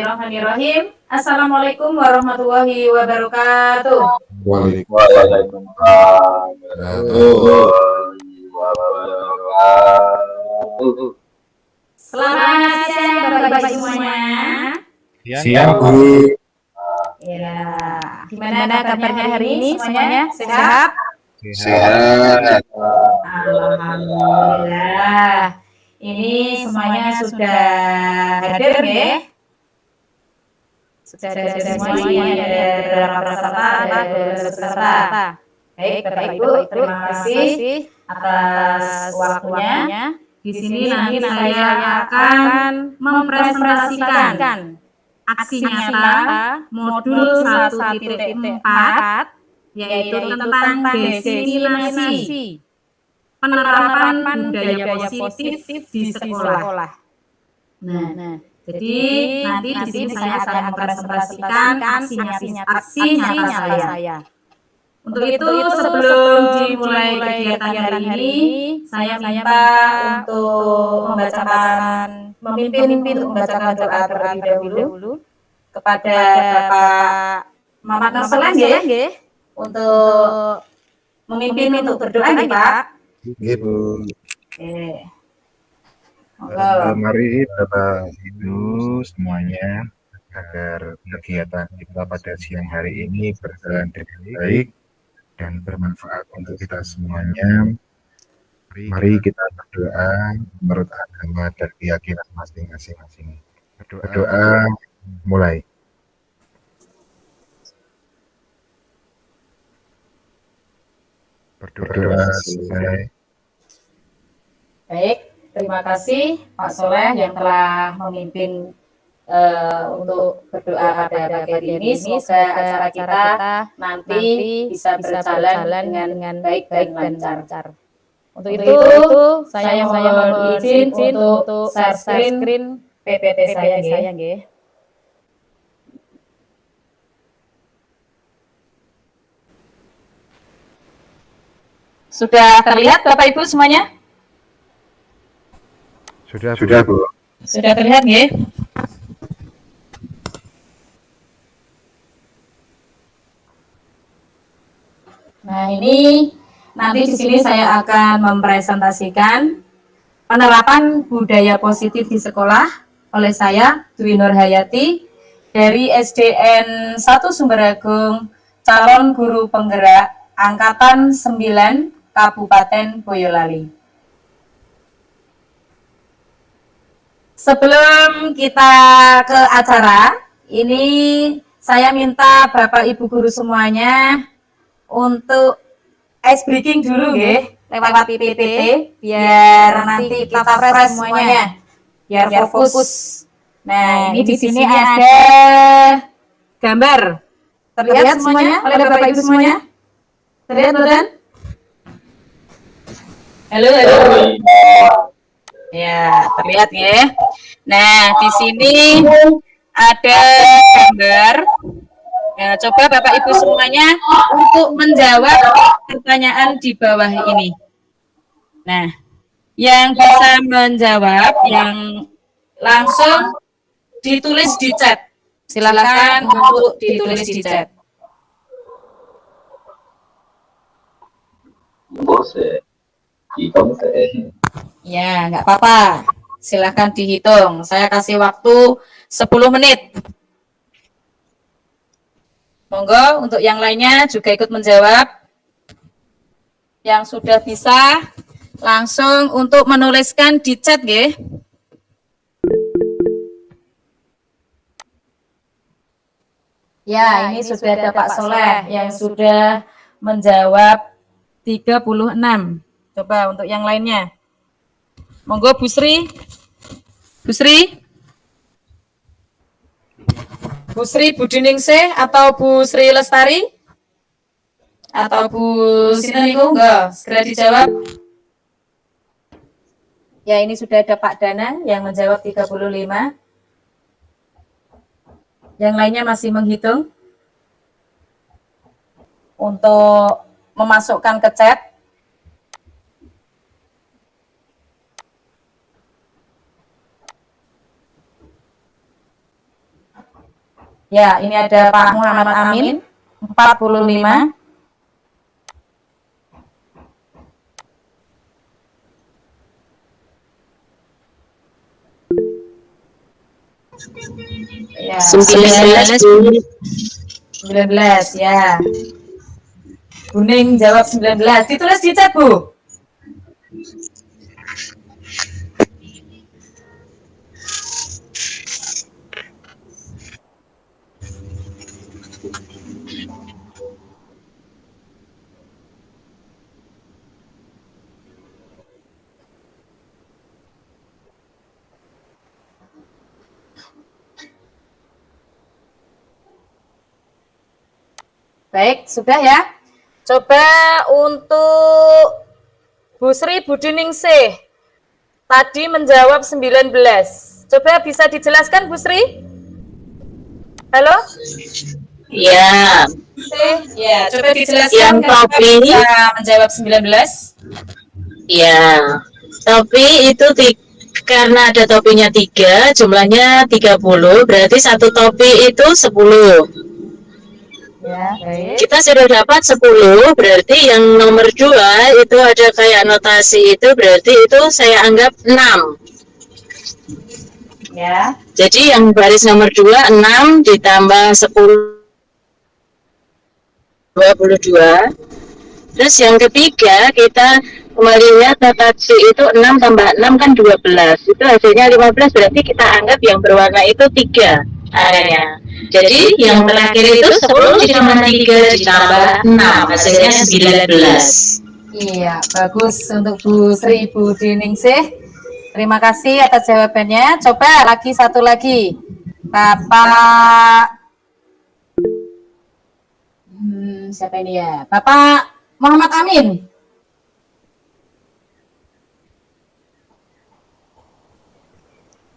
Bismillahirrahmanirrahim. Assalamualaikum warahmatullahi wabarakatuh. Waalaikumsalam warahmatullahi wabarakatuh. Selamat siang Bapak-Ibu semuanya. Siang, Bu. Ya, gimana kabarnya hari ini semuanya? Sehat? Sehat. Alhamdulillah. Ini semuanya sudah hadir ya? Sudah hadir semuanya, ada berapa peserta? Ada 12 peserta. Baik, Bapak Ibu, terima kasih atas waktunya. Di sini nanti saya akan mempresentasikan aksi nyata modul 1.4 yaitu tentang diskriminasi penerapan budaya positif di sekolah. Nah, jadi nanti di sini saya akan mempresentasikan aksi nyata saya. Untuk itu sebelum dimulai kegiatan hari ini, saya minta untuk memimpin untuk membacakan doa terlebih dahulu kepada Pak Mamat Nasoleh ya, untuk memimpin untuk berdoa nih Pak. Oke, Bu. Mari Bapak Ibu semuanya, agar kegiatan kita pada siang hari ini berjalan dengan baik dan bermanfaat untuk kita semuanya. Mari kita berdoa menurut agama dan keyakinan masing-masing. Berdoa mulai. Berdoa selesai. Baik, terima kasih Pak Soleh yang telah memimpin untuk berdoa pada pagi ini. Semoga acara kita nanti bisa berjalan dengan baik dan lancar. Untuk itu saya mohon izin untuk share screen PPT saya nggih. Sudah terlihat Bapak Ibu semuanya? Sudah, Bu. Sudah terlihat nggih? Nah, ini nanti di sini saya akan mempresentasikan penerapan budaya positif di sekolah oleh saya, Dwi Nur Hayati, dari SDN 1 Sumberagung, calon guru penggerak Angkatan 9 Kabupaten Boyolali. Sebelum kita ke acara, ini saya minta Bapak Ibu guru semuanya untuk ice breaking dulu lewat PPT biar nanti kita fresh semuanya, biar fokus. Nah, ini di sini ada gambar. Terlihat semuanya oleh Bapak Ibu semuanya? Terlihat, Badan? Halo. Ya, terlihat ya. Nah, di sini ada gambar. Ya, coba Bapak Ibu semuanya untuk menjawab pertanyaan di bawah ini. Nah, yang bisa menjawab, yang langsung ditulis di chat. Silakan untuk ditulis di chat. Ya, nggak apa-apa. Silakan dihitung. Saya kasih waktu 10 menit. Monggo untuk yang lainnya juga ikut menjawab. Yang sudah bisa langsung untuk menuliskan di chat nggih. Ya, ini sudah ada Pak Soleh yang sudah menjawab 36. Coba untuk yang lainnya. Monggo Bu Sri. Bu Sri? Bu Sri Budiningsih atau Bu Sri Lestari? Atau Bu Sinaniku? Enggak, segera dijawab. Ya, ini sudah ada Pak Dana yang menjawab 35. Yang lainnya masih menghitung untuk memasukkan ke chat. Ya, ini ada Pak Muhammad Amin 45. Ya, 19 Bu. 19 ya. Kuning jawab 19. Ditulis di chat, Bu. Baik, sudah ya. Coba untuk Bu Sri Budiningsih tadi menjawab 19. Coba bisa dijelaskan Bu Sri? Halo? Ya, Ya, coba dijelaskan Yang kenapa topi. bisa menjawab 19. ya. Topi itu karena ada topinya 3, jumlahnya 30, berarti satu topi itu 10. Ya, baik. Kita sudah dapat 10, berarti yang nomor 2 itu ada kayak notasi itu, berarti itu saya anggap 6. Ya. Jadi yang baris nomor 2, 6 ditambah 10, 22. Terus yang ketiga kita kembali lihat notasi itu 6 tambah 6 kan 12. Itu hasilnya 15, berarti kita anggap yang berwarna itu 3 areanya. Jadi yang terakhir itu 10 ditambah 3 ditambah 6, hasilnya 19. Iya, bagus untuk Bu Sri Budiningsih. Terima kasih atas jawabannya. Coba lagi satu lagi. Bapak siapa ini ya? Bapak Muhammad Amin.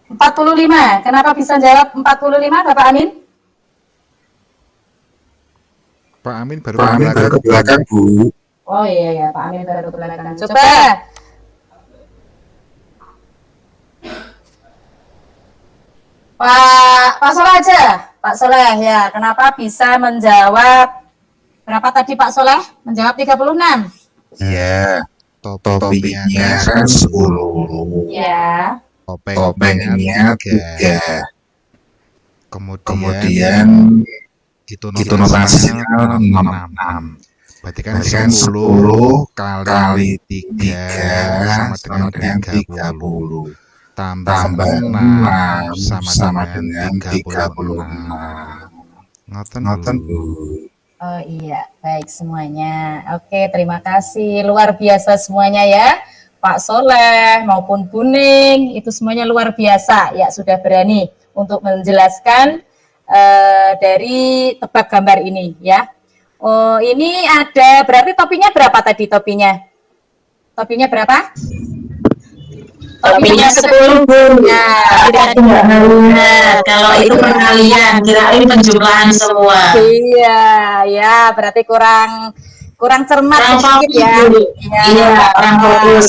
(45). Kenapa bisa jawab 45, Bapak Amin? Pak Amin baru Pak Amin baru ke belakang, Bu. Oh iya ya, Pak Amin baru ke belakang. Coba. Pak Soleh aja. Pak Soleh ya, kenapa bisa menjawab berapa tadi Pak Soleh? Menjawab 36. Iya, topinya topinya kan 10. Ya. Topengnya 3. kemudian Kemudian itu itu notasinya 6. berarti kan Berarti kan 10 kali kali 3 3 sama dengan 30 tambah 6 sama dengan 36. Ngoten Bu. Oh iya, baik semuanya. Oke, terima kasih. Luar biasa semuanya ya. Pak Soleh maupun Buning, itu semuanya luar biasa. Ya, sudah berani untuk menjelaskan dari tebak gambar ini ya. Oh, ini ada, berarti topinya berapa tadi topinya? Topinya berapa? Topinya 10 Bu. Ya, Kita tidak melihat kalau itu perkalian, kirain penjumlahan semua. iya, ya, berarti kurang cermat Kurang sedikit ya. fokus. Iya, kurang fokus.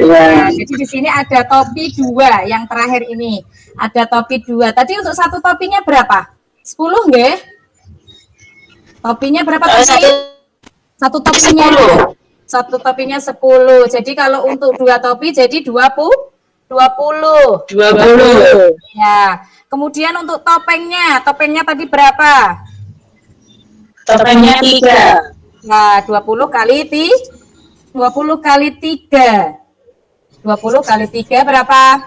Nah, jadi di sini ada topi 2 yang terakhir ini. Ada topi 2. Tadi untuk satu topinya berapa? 10 nggih? Topinya berapa tadi? Satu topinya 10. Satu topinya 10. Jadi kalau untuk 2 topi jadi 20. 20. Ya. Kemudian untuk topengnya tadi berapa? Topengnya 3. Nah, 20 kali 3. 20 kali 3 berapa?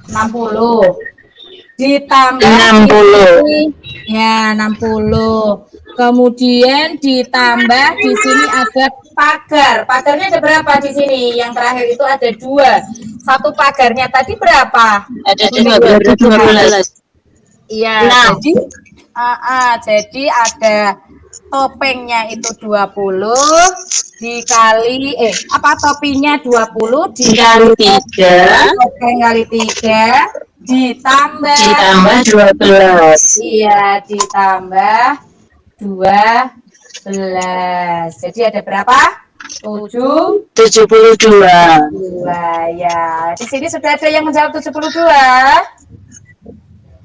60. Ditambah 60. Ya, 60. Kemudian ditambah di sini ada pagar. Pagarnya ada berapa di sini? Yang terakhir itu ada 2. Satu pagarnya tadi berapa? Ada 12. Iya, 6. jadi ada topengnya itu 20 dikali topinya 20 Dikali 3. topeng kali 3 ditambah 12. Iya, ditambah 12. Jadi ada berapa? 72. 2 ya. Di sini sudah ada yang menjawab 72.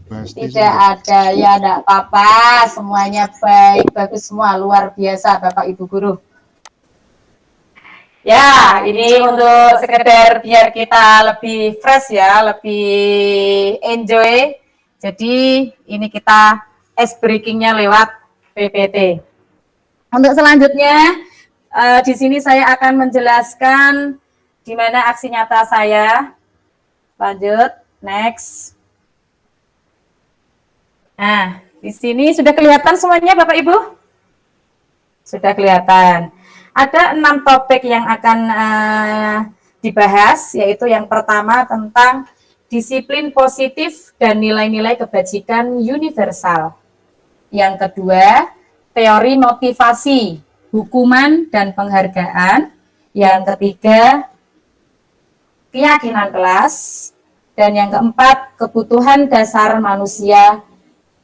Tidak ada, ya enggak apa-apa, semuanya baik, bagus semua, luar biasa Bapak Ibu Guru. Ya, ini untuk sekedar biar kita lebih fresh ya, lebih enjoy. Jadi ini kita ice breakingnya lewat PPT. Untuk selanjutnya, di sini saya akan menjelaskan di mana aksi nyata saya. Lanjut, next. Nah, di sini sudah kelihatan semuanya Bapak Ibu? Sudah kelihatan. Ada 6 topik yang akan dibahas, yaitu yang pertama tentang disiplin positif dan nilai-nilai kebajikan universal. Yang kedua, teori motivasi, hukuman dan penghargaan. Yang ketiga, keyakinan kelas. Dan yang keempat, kebutuhan dasar manusia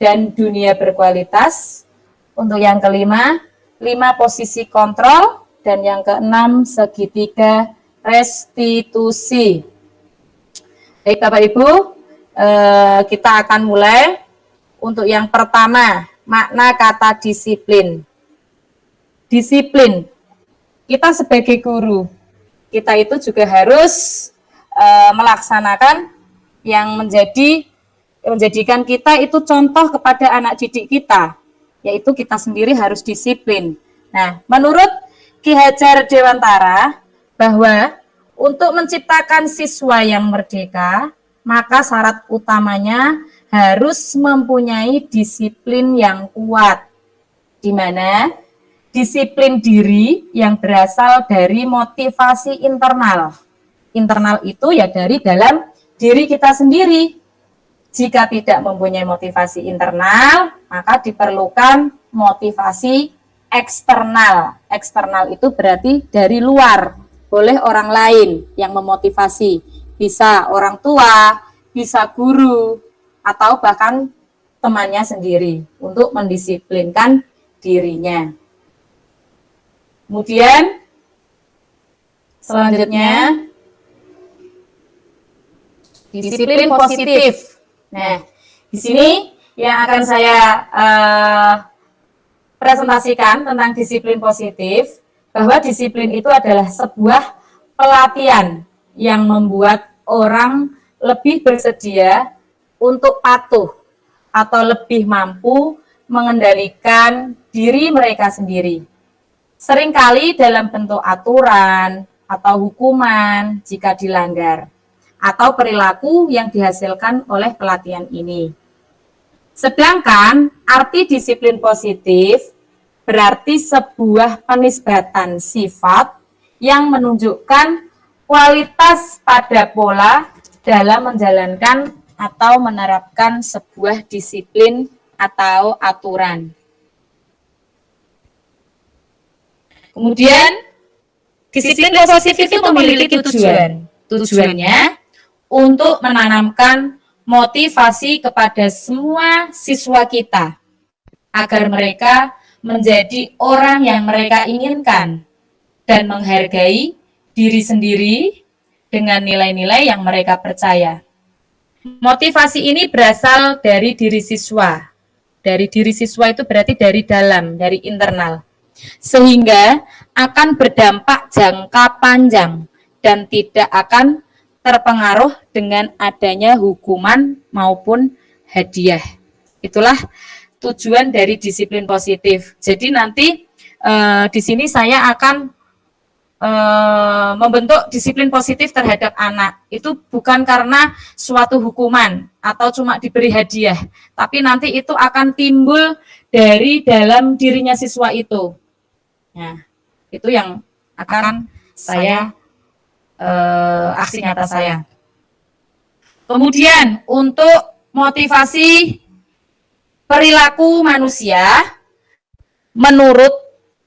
dan dunia berkualitas. Untuk yang kelima, 5 posisi kontrol. Dan yang keenam, segitiga restitusi. Baik Bapak Ibu, kita akan mulai. Untuk yang pertama, makna kata disiplin. Disiplin, kita sebagai guru, kita itu juga harus melaksanakan yang menjadikan kita itu contoh kepada anak didik kita, yaitu kita sendiri harus disiplin. Nah, menurut Ki Hajar Dewantara, bahwa untuk menciptakan siswa yang merdeka, maka syarat utamanya harus mempunyai disiplin yang kuat, di mana disiplin diri yang berasal dari motivasi internal. Internal itu ya dari dalam diri kita sendiri. Jika tidak mempunyai motivasi internal, maka diperlukan motivasi eksternal. Eksternal itu berarti dari luar, boleh orang lain yang memotivasi, bisa orang tua, bisa guru, atau bahkan temannya sendiri untuk mendisiplinkan dirinya. Kemudian selanjutnya disiplin positif. Nah, di sini yang akan saya presentasikan tentang disiplin positif, bahwa disiplin itu adalah sebuah pelatihan yang membuat orang lebih bersedia untuk patuh atau lebih mampu mengendalikan diri mereka sendiri. Seringkali dalam bentuk aturan atau hukuman jika dilanggar, atau perilaku yang dihasilkan oleh pelatihan ini. Sedangkan arti disiplin positif berarti sebuah penisbatan sifat yang menunjukkan kualitas pada pola dalam menjalankan atau menerapkan sebuah disiplin atau aturan. Kemudian, disiplin positif itu memiliki tujuan. Tujuannya untuk menanamkan motivasi kepada semua siswa kita agar mereka menjadi orang yang mereka inginkan dan menghargai diri sendiri dengan nilai-nilai yang mereka percaya. Motivasi ini berasal dari diri siswa. Dari diri siswa itu berarti dari dalam, dari internal. Sehingga akan berdampak jangka panjang dan tidak akan terpengaruh dengan adanya hukuman maupun hadiah. Itulah tujuan dari disiplin positif. Jadi nanti di sini saya akan membentuk disiplin positif terhadap anak. Itu bukan karena suatu hukuman atau cuma diberi hadiah, tapi nanti itu akan timbul dari dalam dirinya siswa itu. Nah, itu yang akan saya aksi nyata saya. Kemudian untuk motivasi perilaku manusia, menurut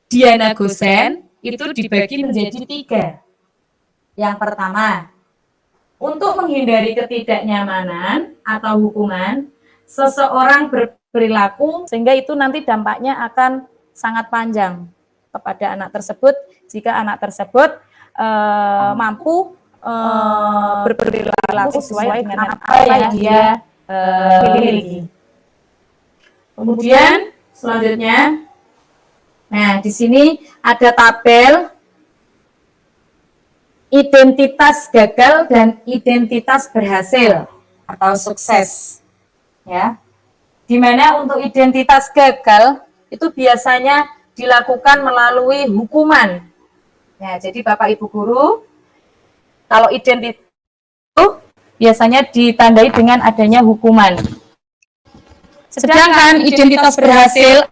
Diana Gosen, itu dibagi menjadi 3. Yang pertama, untuk menghindari ketidaknyamanan atau hukuman, seseorang berperilaku sehingga itu nanti dampaknya akan sangat panjang kepada anak tersebut jika anak tersebut mampu berperilaku sesuai dengan apa yang dia miliki. Kemudian selanjutnya, nah di sini ada tabel identitas gagal dan identitas berhasil atau sukses, ya. Dimana untuk identitas gagal itu biasanya dilakukan melalui hukuman. Ya, jadi Bapak Ibu guru, kalau identitas itu biasanya ditandai dengan adanya hukuman. Sedangkan identitas berhasil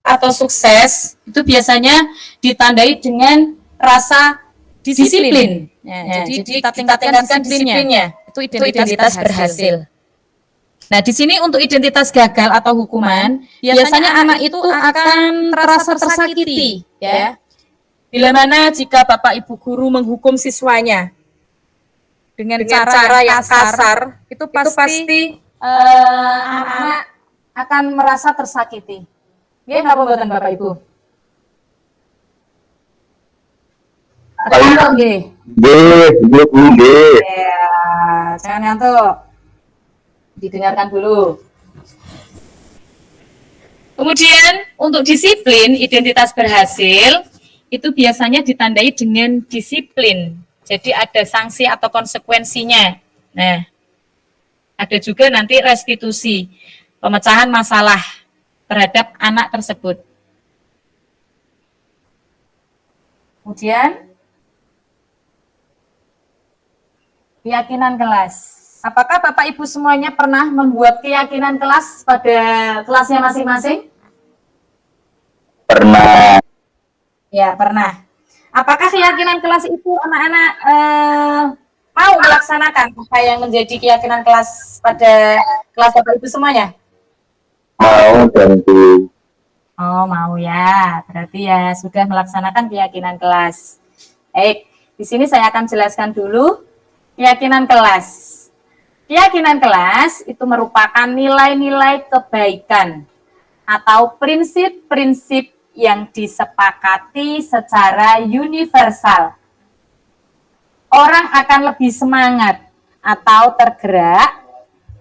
atau sukses itu biasanya ditandai dengan rasa disiplin. Ya, jadi tingkatkan disiplinnya. Itu identitas berhasil. Nah, di sini untuk identitas gagal atau hukuman, biasanya anak itu akan terasa tersakiti, ya. Bila mana jika Bapak Ibu guru menghukum siswanya dengan cara yang kasar, itu pasti anak-anak akan merasa tersakiti. Ya, nggak apa-apa Bapak Ibu. Ada ngantuk, nggih? Nggih. Ya, jangan ngantuk. Didengarkan dulu. Kemudian untuk disiplin identitas berhasil itu biasanya ditandai dengan disiplin. Jadi ada sanksi atau konsekuensinya. Nah, ada juga nanti restitusi, pemecahan masalah terhadap anak tersebut. Kemudian keyakinan kelas. Apakah Bapak Ibu semuanya pernah membuat keyakinan kelas pada kelasnya masing-masing? Pernah. Ya, pernah. Apakah keyakinan kelas itu anak-anak mau melaksanakan apa yang menjadi keyakinan kelas pada kelas Bapak Ibu semuanya? Mau bantu. Oh, mau ya. Berarti ya sudah melaksanakan keyakinan kelas. Baik, di sini saya akan jelaskan dulu keyakinan kelas. Keyakinan kelas itu merupakan nilai-nilai kebaikan atau prinsip-prinsip yang disepakati secara universal. Orang akan lebih semangat atau tergerak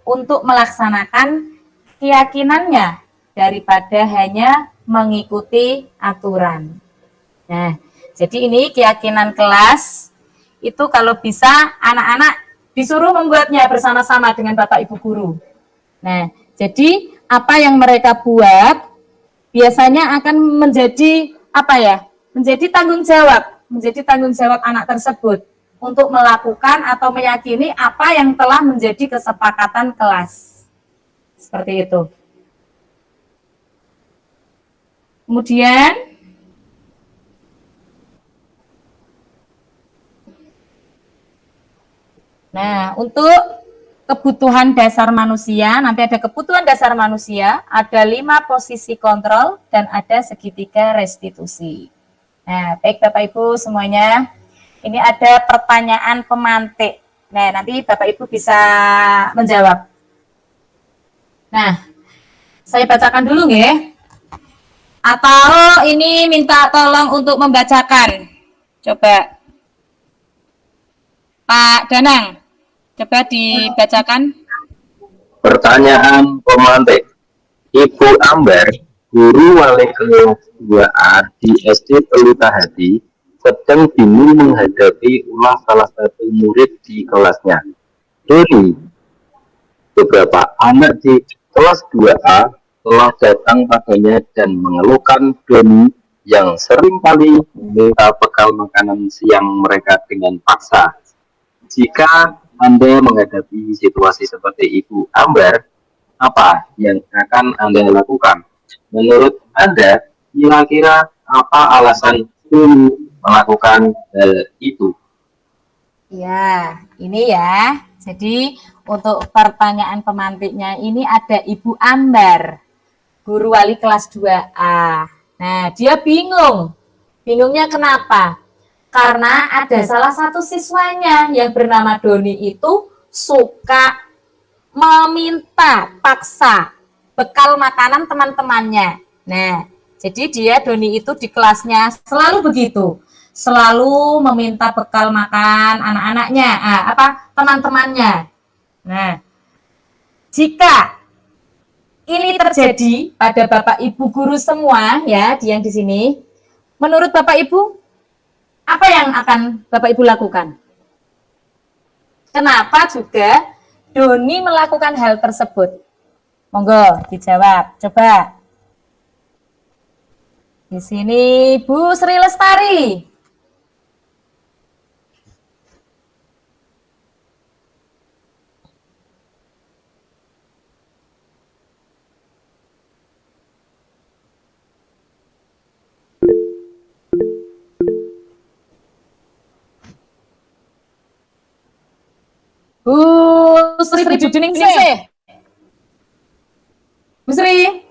untuk melaksanakan keyakinannya daripada hanya mengikuti aturan. Nah, jadi ini keyakinan kelas itu kalau bisa anak-anak disuruh membuatnya bersama-sama dengan Bapak Ibu guru. Nah, jadi apa yang mereka buat biasanya akan menjadi apa ya? Menjadi tanggung jawab anak tersebut untuk melakukan atau meyakini apa yang telah menjadi kesepakatan kelas. Seperti itu. Kemudian nah, untuk kebutuhan dasar manusia, nanti ada kebutuhan dasar manusia, ada 5 posisi kontrol, dan ada segitiga restitusi. Nah, baik Bapak Ibu semuanya, ini ada pertanyaan pemantik. Nah, nanti Bapak Ibu bisa menjawab. Nah, saya bacakan dulu ya. Atau ini minta tolong untuk membacakan. Coba. Pak Danang. Coba dibacakan. Pertanyaan pemantik. Ibu Ambar, guru wali kelas 2A di SD Pelitahadi, sedang bingung menghadapi ulah salah satu murid di kelasnya. Doni, beberapa anak di kelas 2A telah datang padanya dan mengeluhkan Doni yang sering kali meminta bekal makanan siang mereka dengan paksa. Jika Anda menghadapi situasi seperti Ibu Ambar, apa yang akan Anda lakukan? Menurut Anda, kira-kira apa alasan Doni melakukan hal itu? Ya, ini ya. Jadi untuk pertanyaan pemantiknya ini ada Ibu Ambar, guru wali kelas 2A. Nah, dia bingung. Bingungnya kenapa? Karena ada salah satu siswanya yang bernama Doni itu suka meminta paksa bekal makanan teman-temannya. Nah, jadi dia Doni itu di kelasnya selalu begitu. Selalu meminta bekal makan anak-anaknya, teman-temannya. Nah, Jika ini terjadi pada Bapak Ibu guru semua ya, yang di sini, menurut Bapak Ibu, apa yang akan Bapak Ibu lakukan? Kenapa juga Doni melakukan hal tersebut? Monggo dijawab, coba. Di sini Bu Sri Lestari. Bu Sri Budiningsih. Bu Sri.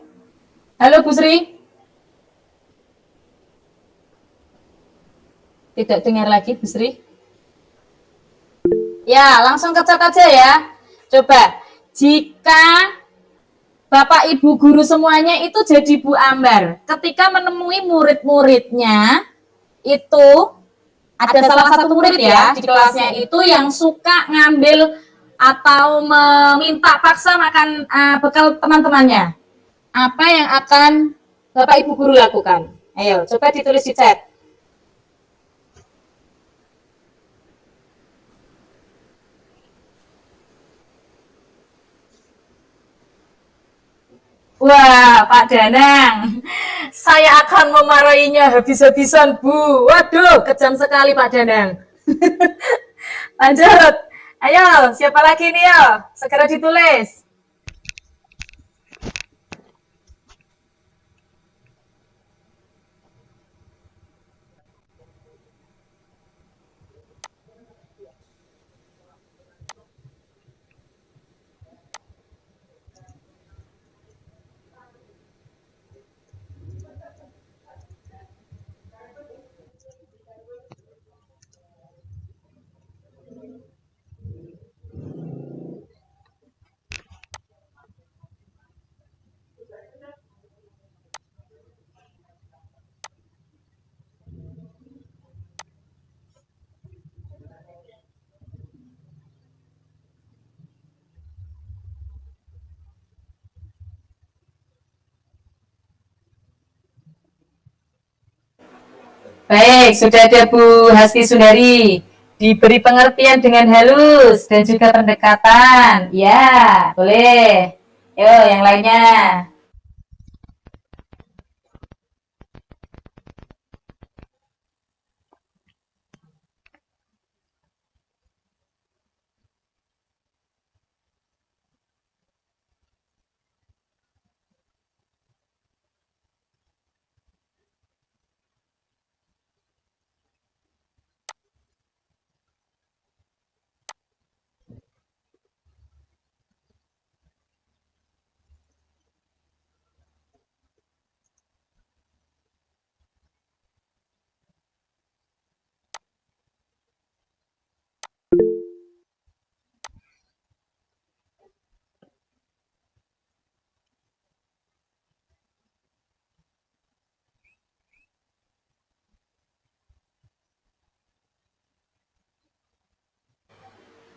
Halo Bu Sri. Tidak dengar lagi Bu Sri. Ya, langsung kecat aja ya. Coba, jika Bapak Ibu guru semuanya itu jadi Bu Ambar, ketika menemui murid-muridnya, itu ada salah satu murid ya di kelasnya itu yang suka ngambil atau meminta paksa makan bekal teman-temannya. Apa yang akan Bapak Ibu guru lakukan? Ayo, coba ditulis di chat. Wah, Pak Danang, saya akan memarahinya habis-habisan, Bu. Waduh, kejam sekali Pak Danang. Lanjut. Ayo, siapa lagi nih yo? Segera ditulis. Baik, sudah ada Bu Hasti Sundari. Diberi pengertian dengan halus dan juga pendekatan. Ya, boleh. Yo, yang lainnya.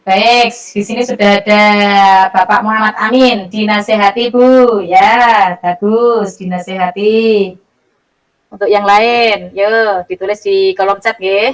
Baik, di sini sudah ada Bapak Muhammad Amin, dinasehati Bu. Ya, bagus, dinasehati. Untuk yang lain, yuk ditulis di kolom chat ya.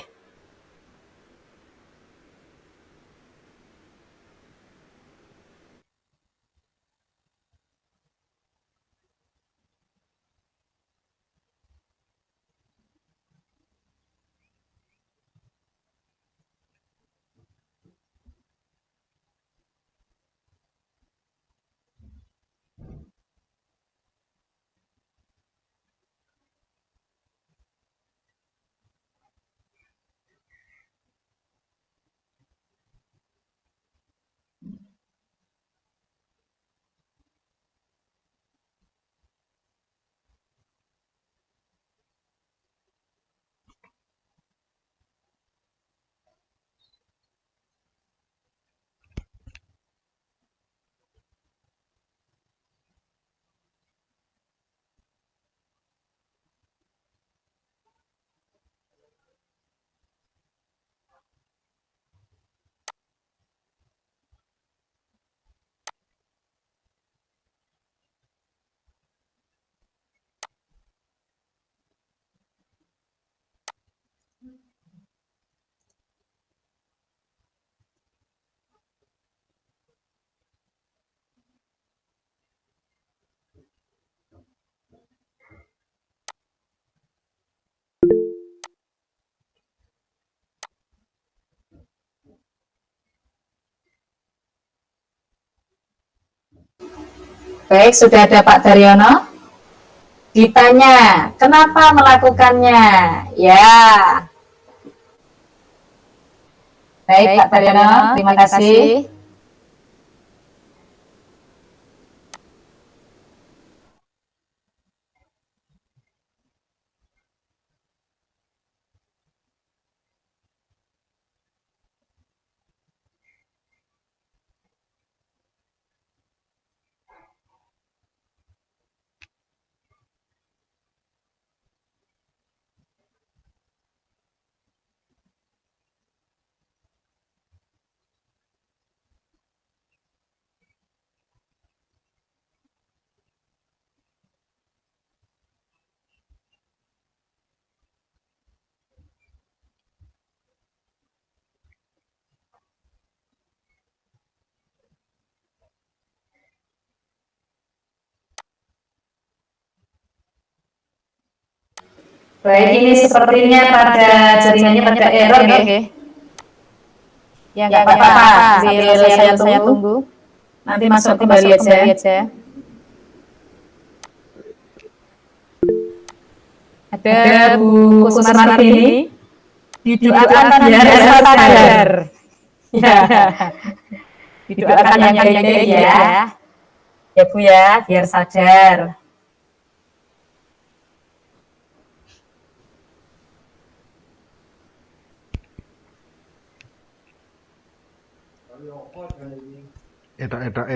Baik, sudah ada Pak Daryono. Ditanya, kenapa melakukannya? Ya. Baik, Pak Daryono, terima kasih. Baik, ini sepertinya pada jaringannya pada error ya. Ya nggak apa-apa, sambil saya tunggu. Nanti masuk kembali aja. Ada Bu Kusmartini, didoakan biar sadar. Ya, didoakan yang baik-baik ya. Ya Bu ya, biar sadar. Edak edak.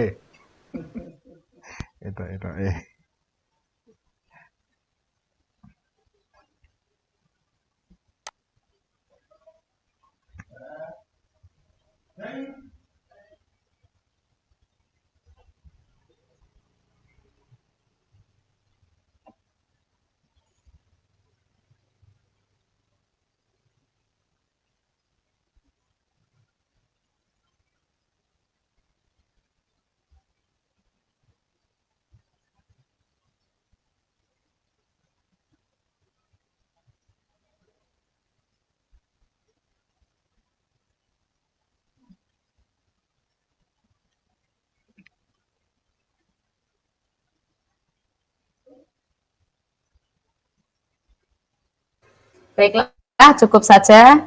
Baiklah, cukup saja.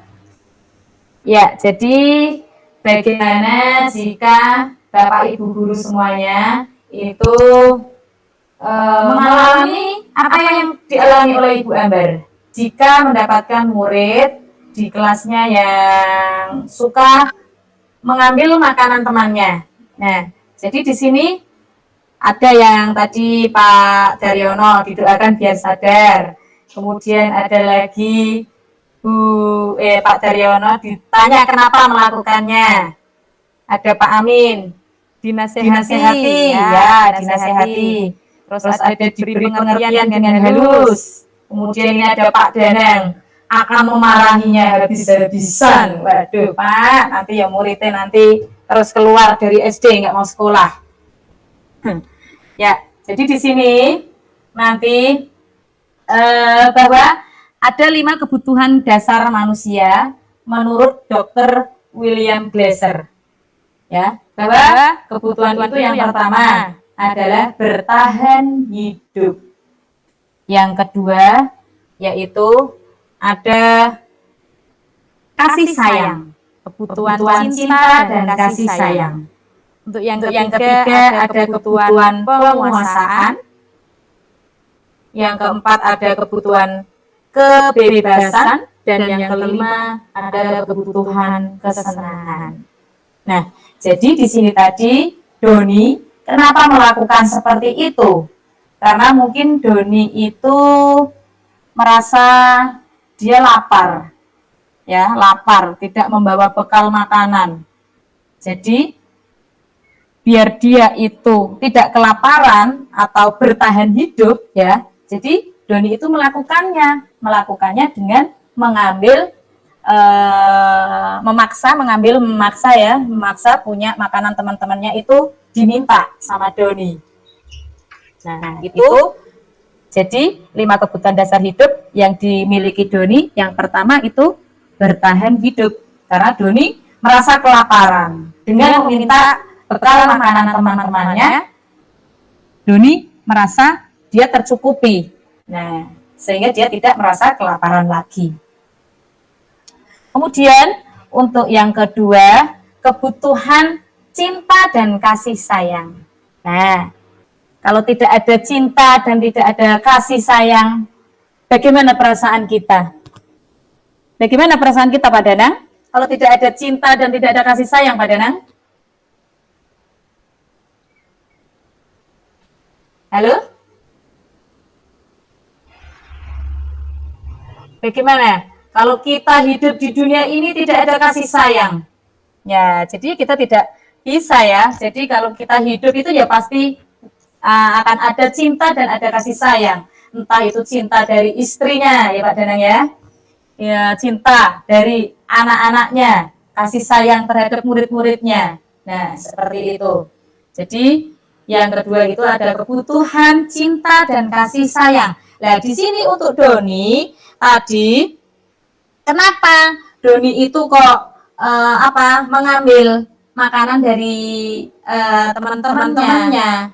Ya, jadi bagaimana jika Bapak Ibu guru semuanya itu mengalami apa yang dialami oleh Ibu Ambar? Jika mendapatkan murid di kelasnya yang suka mengambil makanan temannya. Nah, jadi di sini ada yang tadi Pak Daryono didoakan biar sadar. Kemudian ada lagi Pak Daryono ditanya kenapa melakukannya. Ada Pak Amin dinasehati, dinasehati. Terus ada diberi pengertian dengan halus. Kemudian ini ada Pak Danang akan memarahinya habis-habisan. Waduh Pak, nanti ya muridnya nanti terus keluar dari SD nggak mau sekolah. Ya, jadi di sini nanti bahwa ada 5 kebutuhan dasar manusia menurut Dr. William Glasser. Ya, bahwa kebutuhan itu yang pertama adalah bertahan hidup. Yang kedua yaitu ada kasih sayang, kebutuhan cinta dan kasih sayang. Untuk yang ketiga ada kebutuhan penguasaan. Yang keempat ada kebutuhan kebebasan, dan yang kelima adalah kebutuhan kesenangan. Nah, jadi di sini tadi Doni kenapa melakukan seperti itu? Karena mungkin Doni itu merasa dia lapar, ya lapar, tidak membawa bekal makanan. Jadi biar dia itu tidak kelaparan atau bertahan hidup, ya. Jadi Doni itu melakukannya dengan mengambil memaksa punya makanan teman-temannya itu diminta sama Doni. Nah, itu jadi 5 kebutuhan dasar hidup yang dimiliki Doni. Yang pertama itu bertahan hidup, karena Doni merasa kelaparan. Dengan meminta bekal makanan teman-temannya, Doni merasa dia tercukupi. Nah, sehingga dia tidak merasa kelaparan lagi. Kemudian untuk yang kedua, kebutuhan cinta dan kasih sayang. Nah, kalau tidak ada cinta dan tidak ada kasih sayang, bagaimana perasaan kita? Bagaimana perasaan kita, Pak Danang? Kalau tidak ada cinta dan tidak ada kasih sayang, Pak Danang? Halo? Bagaimana? Kalau kita hidup di dunia ini tidak ada kasih sayang. Ya, jadi kita tidak bisa ya. Jadi kalau kita hidup itu ya pasti akan ada cinta dan ada kasih sayang. Entah itu cinta dari istrinya ya Pak Danang ya. Ya, cinta dari anak-anaknya, kasih sayang terhadap murid-muridnya. Nah, seperti itu. Jadi yang kedua itu ada kebutuhan cinta dan kasih sayang. Nah, di sini untuk Doni tadi, kenapa Doni itu kok mengambil makanan dari teman-temannya?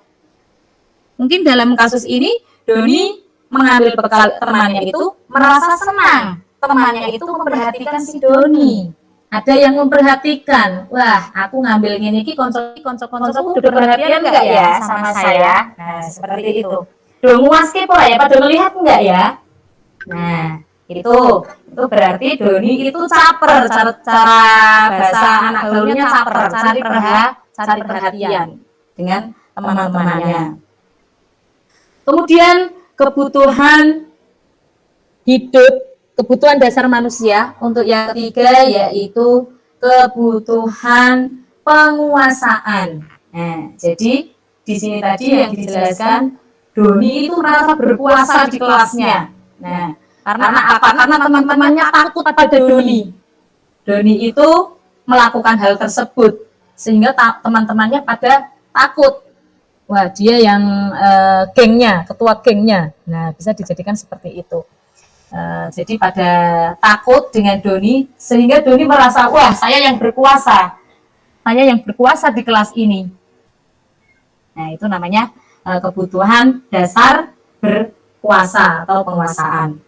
Mungkin dalam kasus ini Doni mengambil bekal temannya itu merasa senang. Temannya itu memperhatikan si Doni. Ada yang memperhatikan, wah aku ngambil ini konco-koncoku udah perhatian enggak ya sama saya? Nah, seperti itu. Dong waske pola ya, pada melihat enggak ya? Nah, itu berarti Doni itu caper, cara bahasa anak gaulnya caper, cari perhatian dengan teman-temannya. Kemudian kebutuhan hidup, kebutuhan dasar manusia untuk yang ketiga yaitu kebutuhan penguasaan. Nah, jadi di sini tadi yang dijelaskan Doni itu merasa berkuasa di kelasnya. Nah, karena apa? Karena teman-temannya takut pada Doni. Doni itu melakukan hal tersebut sehingga teman-temannya pada takut. Wah, dia yang gengnya, ketua gengnya. Nah, bisa dijadikan seperti itu. Jadi pada takut dengan Doni sehingga Doni merasa, wah saya yang berkuasa di kelas ini. Nah, itu namanya kebutuhan dasar berkuasa atau penguasaan.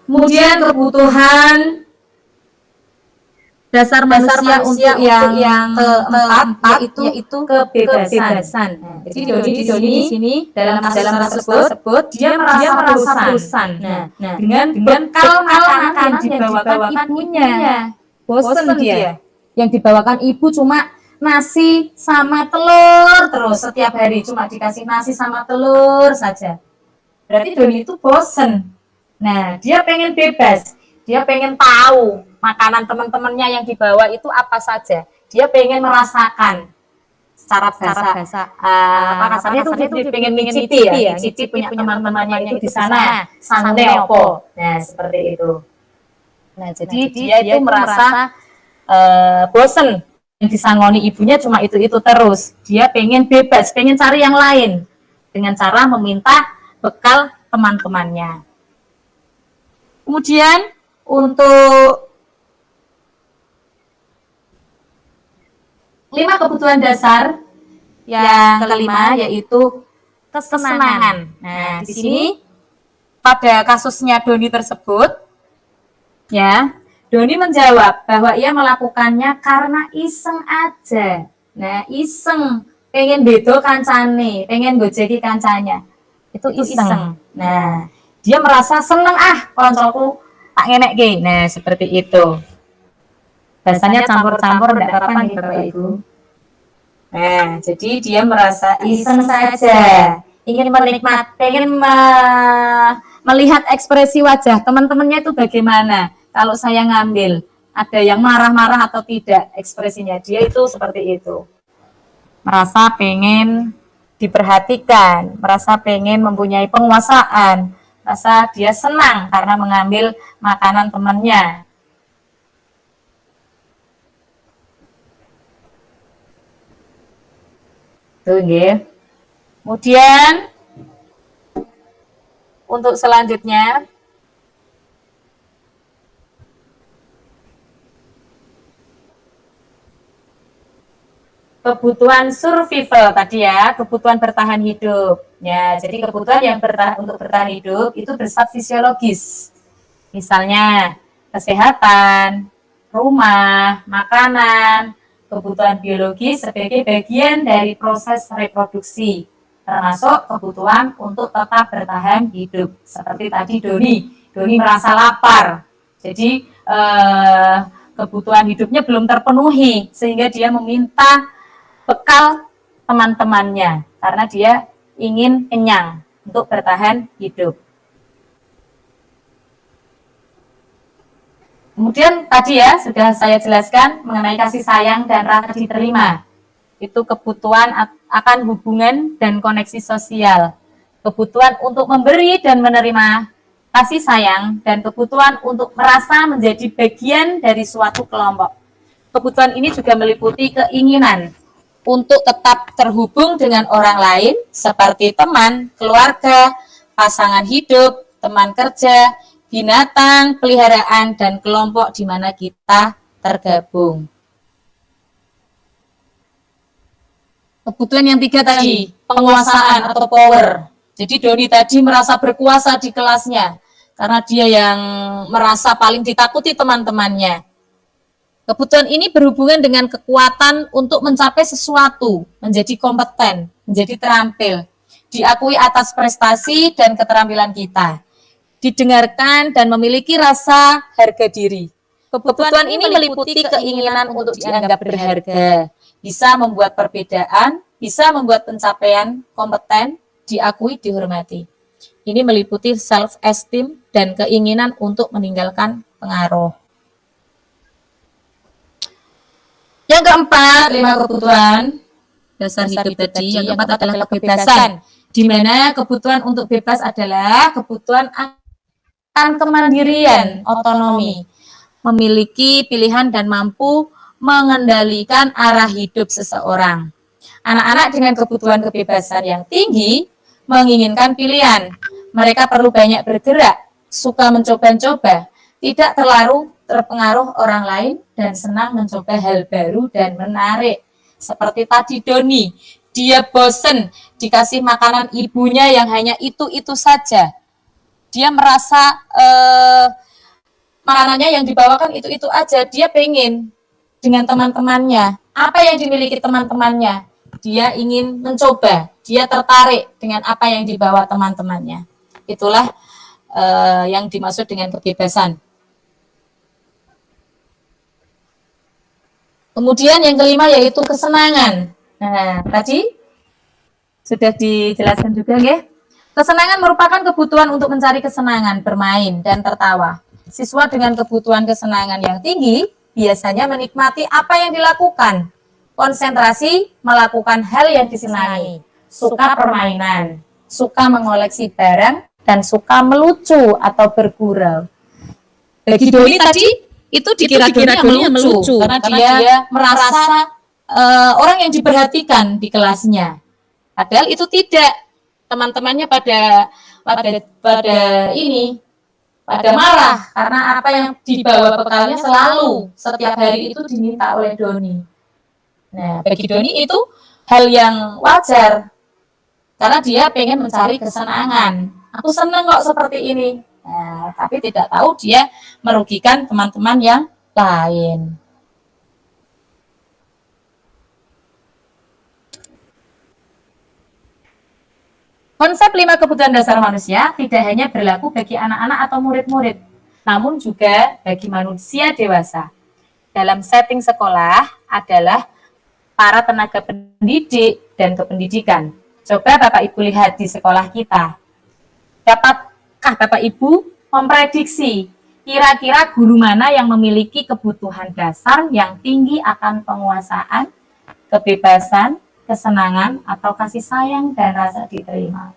Kemudian kebutuhan dasar manusia untuk yang keempat yaitu kebebasan. Nah, jadi Doni di sini dalam tersebut dia merasa bosan. Nah, dengan bekal makanan yang dibawakan ibunya, bosan dia. Yang dibawakan ibu cuma nasi sama telur terus setiap hari, cuma dikasih nasi sama telur saja. Berarti Doni itu bosan. Nah, dia pengen bebas. Dia pengen tahu makanan teman-temannya yang dibawa itu apa saja. Dia pengen merasakan secara bahasa kasarnya itu dia pengen mencicipi ya, mencicipi punya teman-temannya itu di sana santai opo. Nah, seperti itu. Nah, jadi dia itu merasa bosen yang disangoni ibunya cuma itu terus. Dia pengen bebas, pengen cari yang lain dengan cara meminta bekal teman-temannya. Kemudian untuk 5 kebutuhan dasar yang kelima yaitu kesenangan. Nah, di sini pada kasusnya Doni tersebut, ya, Doni menjawab bahwa ia melakukannya karena iseng aja. Nah, iseng, pengen bedo kancane, pengen gojeki kancanya. Itu iseng. Nah, dia merasa seneng koncoku tak ngenek ge. Nah, seperti itu. Bahasanya campur-campur enggak apa-apa nih Bapak Ibu. Nah, jadi dia merasa iseng saja, ingin menikmati, pengen melihat ekspresi wajah teman-temannya itu bagaimana. Kalau saya ngambil, ada yang marah-marah atau tidak ekspresinya. Dia itu seperti itu. Merasa pengen diperhatikan, merasa pengen mempunyai penguasaan, merasa dia senang karena mengambil makanan temannya. Tuh, nggih. Kemudian untuk selanjutnya kebutuhan survival tadi ya, kebutuhan bertahan hidup. Ya, jadi kebutuhan yang untuk bertahan hidup itu bersifat fisiologis. Misalnya kesehatan, rumah, makanan, kebutuhan biologis sebagai bagian dari proses reproduksi, termasuk kebutuhan untuk tetap bertahan hidup. Seperti tadi Doni merasa lapar, jadi kebutuhan hidupnya belum terpenuhi, sehingga dia meminta bekal teman-temannya, karena dia ingin kenyang untuk bertahan hidup. Kemudian tadi ya sudah saya jelaskan mengenai kasih sayang dan rasa diterima. Itu kebutuhan akan hubungan dan koneksi sosial. Kebutuhan untuk memberi dan menerima kasih sayang dan kebutuhan untuk merasa menjadi bagian dari suatu kelompok. Kebutuhan ini juga meliputi keinginan untuk tetap terhubung dengan orang lain seperti teman, keluarga, pasangan hidup, teman kerja, binatang, peliharaan, dan kelompok di mana kita tergabung. Kebutuhan yang 3 tadi, penguasaan atau power. Jadi Doni tadi merasa berkuasa di kelasnya, karena dia yang merasa paling ditakuti teman-temannya. Kebutuhan ini berhubungan dengan kekuatan untuk mencapai sesuatu, menjadi kompeten, menjadi terampil, diakui atas prestasi dan keterampilan kita, didengarkan dan memiliki rasa harga diri. Kebutuhan ini meliputi keinginan untuk dianggap berharga, bisa membuat perbedaan, bisa membuat pencapaian kompeten, diakui, dihormati. Ini meliputi self-esteem dan keinginan untuk meninggalkan pengaruh. Yang keempat, 5 kebutuhan dasar hidup tadi. Yang keempat adalah kebebasan, di mana kebutuhan untuk bebas adalah kebutuhan akan kemandirian, otonomi, memiliki pilihan dan mampu mengendalikan arah hidup seseorang. Anak-anak dengan kebutuhan kebebasan yang tinggi menginginkan pilihan. Mereka perlu banyak bergerak, suka mencoba-coba, tidak terlalu terpengaruh orang lain, dan senang mencoba hal baru dan menarik. Seperti tadi Doni, dia bosen dikasih makanan ibunya yang hanya itu-itu saja. Dia merasa makanannya yang dibawakan itu-itu aja. Dia pengen dengan teman-temannya. Apa yang dimiliki teman-temannya? Dia ingin mencoba. Dia tertarik dengan apa yang dibawa teman-temannya. Itulah yang dimaksud dengan kebebasan. Kemudian yang kelima yaitu kesenangan. Nah, tadi sudah dijelaskan juga, nggih. Kesenangan merupakan kebutuhan untuk mencari kesenangan, bermain, dan tertawa. Siswa dengan kebutuhan kesenangan yang tinggi biasanya menikmati apa yang dilakukan, konsentrasi melakukan hal yang disenangi, suka permainan, suka mengoleksi barang, dan suka melucu atau bergurau. Bagi Doni tadi, itu dikira Doni yang melucu, karena dia merasa orang yang diperhatikan di kelasnya. Padahal itu tidak. Teman-temannya pada marah karena apa yang dibawa bekalnya selalu setiap hari itu diminta oleh Doni. Nah, bagi Doni itu hal yang wajar karena dia pengen mencari kesenangan. Aku senang kok seperti ini. Nah, tapi tidak tahu dia merugikan teman-teman yang lain. Konsep 5 kebutuhan dasar manusia tidak hanya berlaku bagi anak-anak atau murid-murid, namun juga bagi manusia dewasa. Dalam setting sekolah adalah para tenaga pendidik dan kependidikan. Coba Bapak Ibu lihat di sekolah kita. Dapatkah Bapak Ibu memprediksi kira-kira guru mana yang memiliki kebutuhan dasar yang tinggi akan penguasaan, kebebasan, kesenangan, atau kasih sayang dan rasa diterima?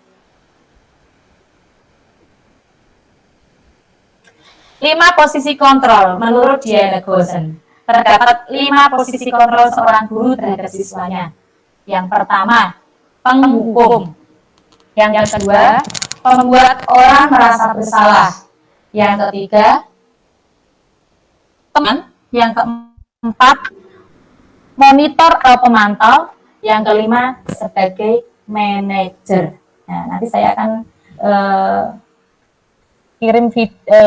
5 posisi kontrol menurut Diana Gosen. Terdapat 5 posisi kontrol seorang guru terhadap siswanya. Yang pertama, penghukum. Yang kedua, membuat orang merasa bersalah. Yang ketiga, teman. Yang keempat, monitor atau pemantau, yang kelima sebagai manajer. Nah, nanti saya akan kirim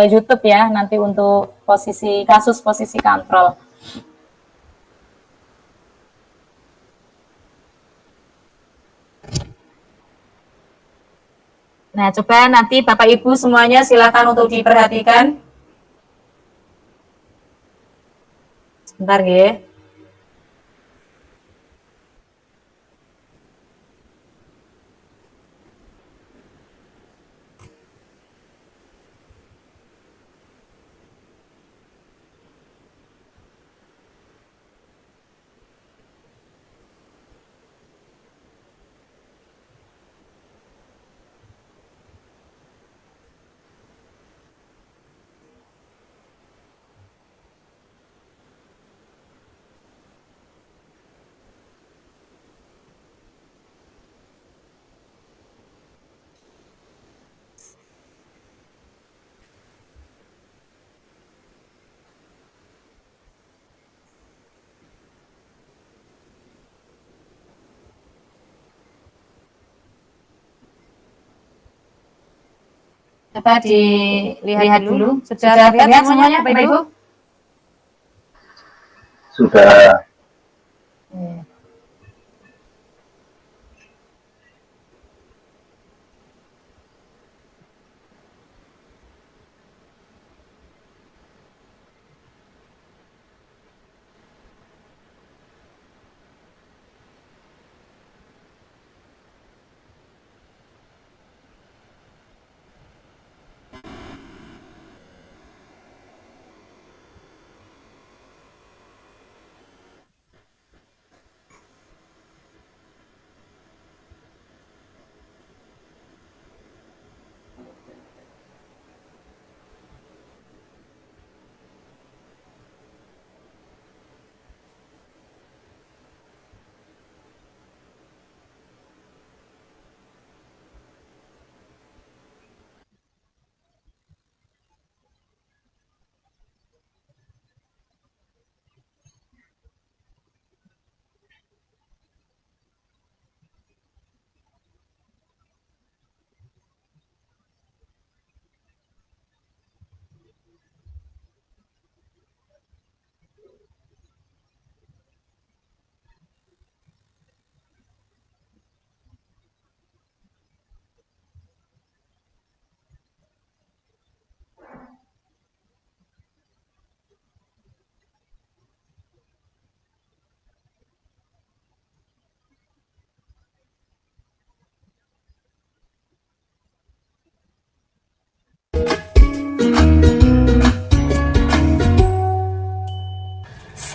YouTube ya nanti untuk posisi kontrol. Nah, coba nanti Bapak Ibu semuanya silakan untuk diperhatikan. Sebentar ya. Coba dilihat dulu. Sudah lihat semuanya, Bapak Ibu? Sudah.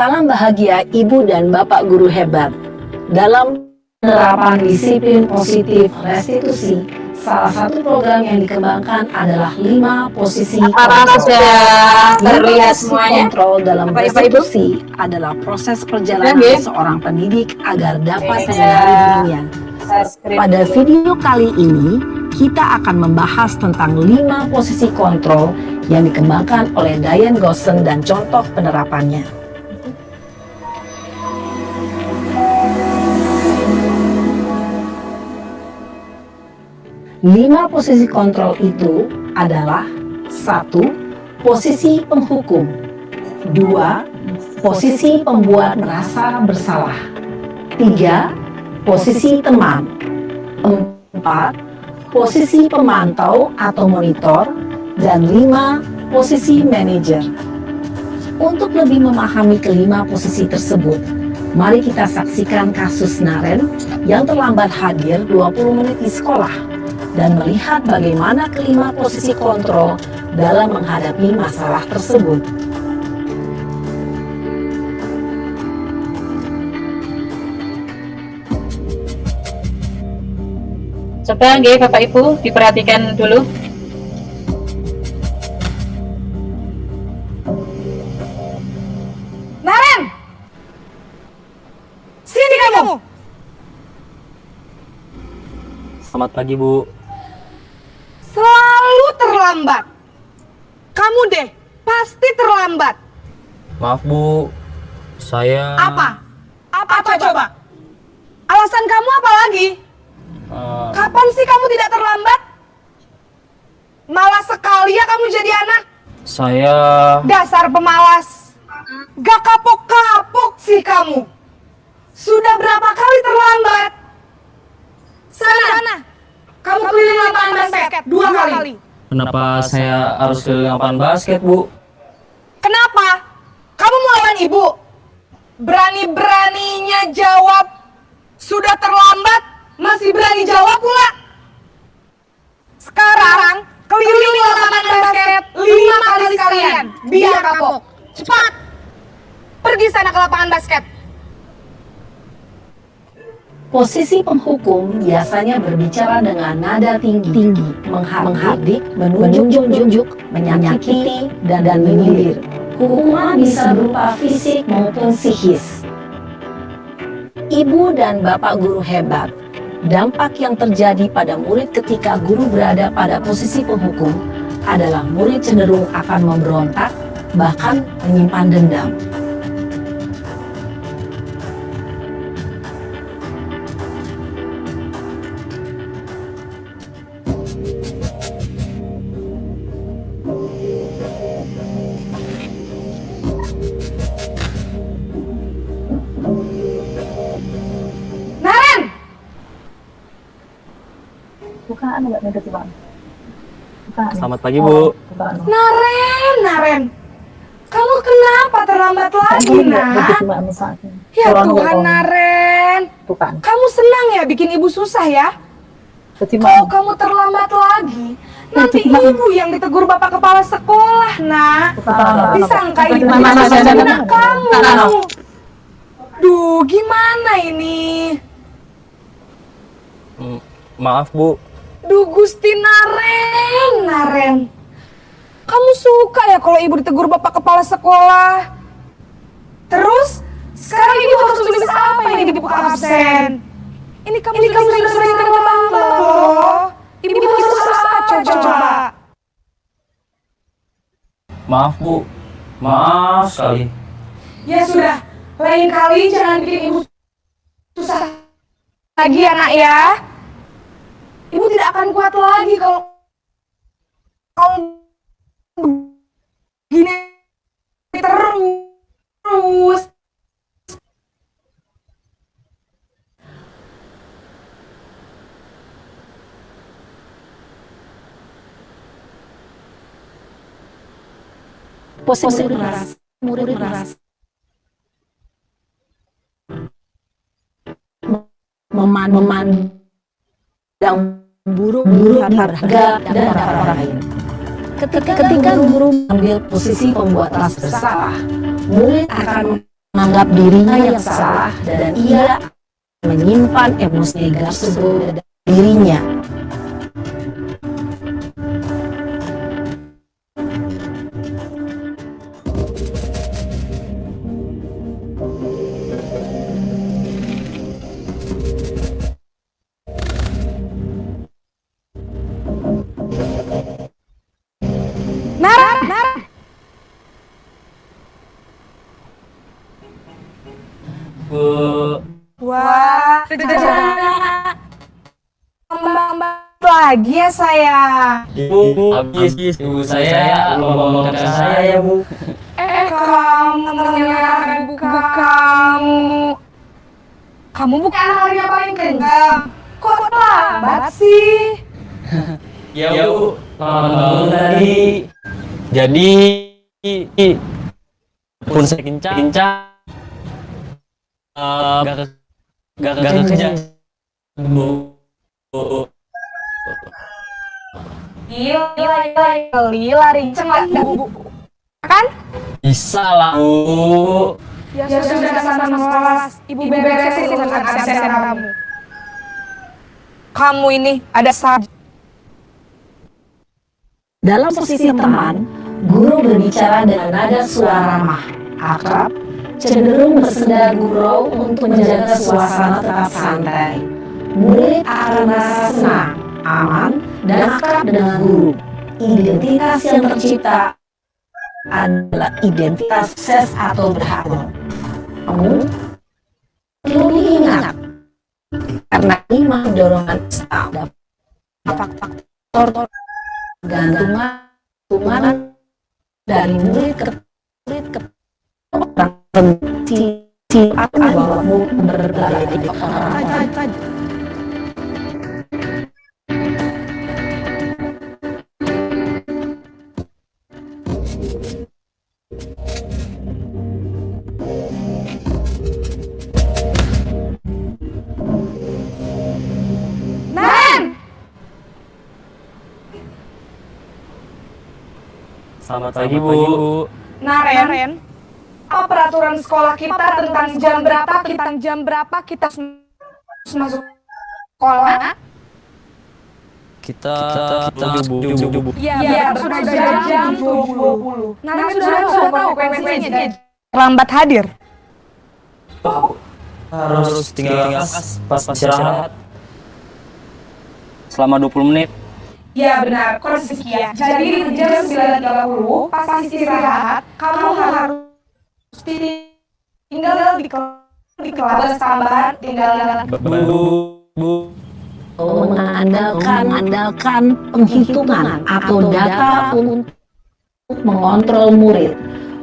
Salam bahagia Ibu dan Bapak guru hebat. Dalam penerapan disiplin positif restitusi, salah satu program yang dikembangkan adalah 5 posisi Apakah kontrol. sudah terlihat Posisi semuanya? kontrol dalam Bapak, Ibu? restitusi adalah proses perjalanan Sudah, Bu? seorang pendidik agar dapat Ini mengenali ya. dirinya. Saya screen Pada dulu. video kali ini, kita akan membahas tentang 5 posisi kontrol yang dikembangkan oleh Diane Gosson dan contoh penerapannya. Lima posisi kontrol itu adalah 1. Posisi penghukum, 2. Posisi pembuat merasa bersalah, 3. Posisi teman, 4. Posisi pemantau atau monitor, dan 5. Posisi manajer. Untuk lebih memahami kelima posisi tersebut, mari kita saksikan kasus Naren yang terlambat hadir 20 menit di sekolah dan melihat bagaimana kelima posisi kontrol dalam menghadapi masalah tersebut. Coba nggih Bapak Ibu diperhatikan dulu. Naren! Sini kamu! Selamat pagi, Bu. Selalu terlambat. Kamu deh, pasti terlambat. Maaf, Bu. Saya... Apa? Apa coba? Alasan kamu apa lagi? Kapan sih kamu tidak terlambat? Malas sekali ya kamu jadi anak. Saya Dasar pemalas. Gak kapok-kapok sih kamu. Sudah berapa kali terlambat? Sana. Kamu keliling lapangan basket 2 kali. kenapa saya harus ke lapangan basket, Bu? Kenapa? Kamu mau lawan ibu? Berani-beraninya jawab. Sudah terlambat, masih berani jawab pula. Sekarang, keliling lapangan basket 5 kali sekalian. Biar kapok. Cepat. Pergi sana ke lapangan basket. Posisi penghukum biasanya berbicara dengan nada tinggi, menghardik, menunjuk, menyakiti, dan menyindir. Hukuman bisa berupa fisik maupun psikis. Ibu dan bapak guru hebat. Dampak yang terjadi pada murid ketika guru berada pada posisi penghukum adalah murid cenderung akan memberontak, bahkan menyimpan dendam. Naren! Selamat pagi, Bu. Naren. Kamu kenapa terlambat lagi, nak? Ya Tuhan, Naren. Kamu senang ya bikin ibu susah ya? Kalau kamu terlambat lagi, nanti ibu yang ditegur bapak kepala sekolah, nak. Disangka ibu anak kamu. Duh, gimana ini? Maaf, Bu. Duh, Gusti Naren. Kamu suka ya kalau ibu ditegur bapak kepala sekolah? Terus, sekarang ibu harus tulis apa ini di buku absen? Ini kamu sering terlambat loh. Ibu harus apa coba? Maaf, Bu. Maaf sekali. Ya sudah, lain kali jangan bikin ibu susah lagi ya, nak ya. Ibu tidak akan kuat lagi kalau begini terus. Posisi murid merasa memandang buruk harga dan orang lain. Ketika guru mengambil posisi pembuat kelas bersalah, murid akan menganggap dirinya yang salah dan ia menyimpan emosi negatif tersebut dalam dirinya. Bu. Wah, lambat lagi ya saya. Ibu, habis ibu saya ngomongkan saya ya, Bu. Kamu ternyata ibu kamu. Kamu bukan anak yang paling kencang. Kok lambat sih? Ya, Bu. Selamat bangun tadi. Jadi, pun saya kincang. Gak kerja. Bu. Lari cengat bu. Kan? Bisa lah, Bu. Ya sudah sana kelas. Ibu beresin dengan absen kamu. Kamu ini ada salah. Dalam posisi teman, guru berbicara dengan nada suara ramah, akrab, cenderung bersenda gurau untuk menjaga suasana tetap santai. Murid akan merasa senang, aman, dan akrab dengan guru. Identitas yang tercipta adalah identitas sukses atau berhasil. Kamu Perlu diingat, karena ini masih dorongan ada faktor gantungan dari murid ke orang akan bawamu berbalik orang saja. Selamat pagi, Bu. Naren, apa peraturan sekolah kita tentang jam berapa kita harus masuk sekolah? Kita Bu. Iya, sudah jam 20. Naren sudah tahu konsekuensinya terlambat hadir. Harus tinggal pas istirahat selama 20 menit. Ya benar, konsekuensinya. Jadi jam 9.30 pas istirahat, kamu harus tinggal di kelas tambahan, tinggal Bu. Mengandalkan penghitungan atau data untuk mengontrol murid.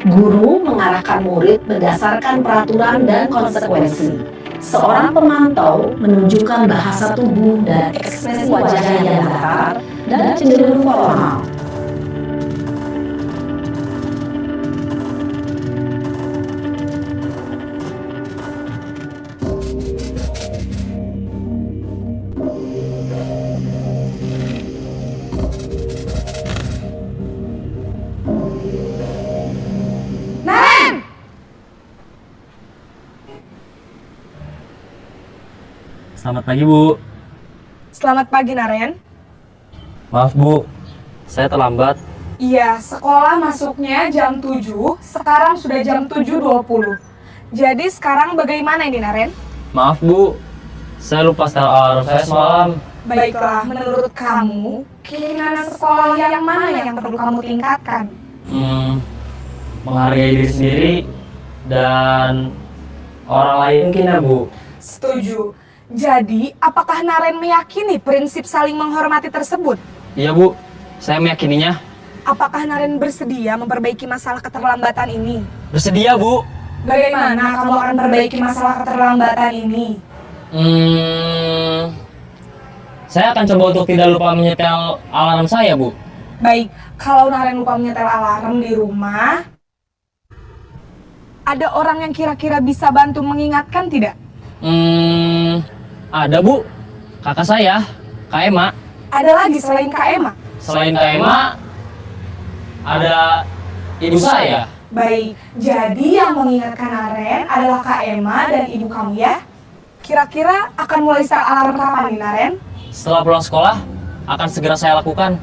Guru mengarahkan murid berdasarkan peraturan dan konsekuensi. Seorang pemantau menunjukkan bahasa tubuh dan ekspresi wajah yang datar dan cenderung formal. Selamat pagi, Bu. Selamat pagi, Naren. Maaf, Bu. Saya terlambat. Iya, sekolah masuknya jam 7, sekarang sudah jam 7.20. Jadi sekarang bagaimana ini, Naren? Maaf, Bu. Saya lupa setel alarm saya semalam. Baiklah, menurut kamu, keinginan sekolah yang mana yang perlu kamu tingkatkan? Menghargai diri sendiri dan orang lain mungkin ya, Bu. Setuju. Jadi, apakah Naren meyakini prinsip saling menghormati tersebut? Iya, Bu. Saya meyakininya. Apakah Naren bersedia memperbaiki masalah keterlambatan ini? Bersedia, Bu. Bagaimana kamu akan memperbaiki masalah keterlambatan ini? Saya akan coba untuk tidak lupa menyetel alarm saya, Bu. Baik, kalau Naren lupa menyetel alarm di rumah, ada orang yang kira-kira bisa bantu mengingatkan tidak? Ada, Bu. Kakak saya, Kak Ema. Ada lagi selain Kak Ema? Selain Kak Ema, ada ibu saya. Baik, jadi yang mengingatkan Naren adalah Kak Ema dan ibu kamu ya? Kira-kira akan mulai setel alarm kapan nih, Naren? Setelah pulang sekolah, akan segera saya lakukan.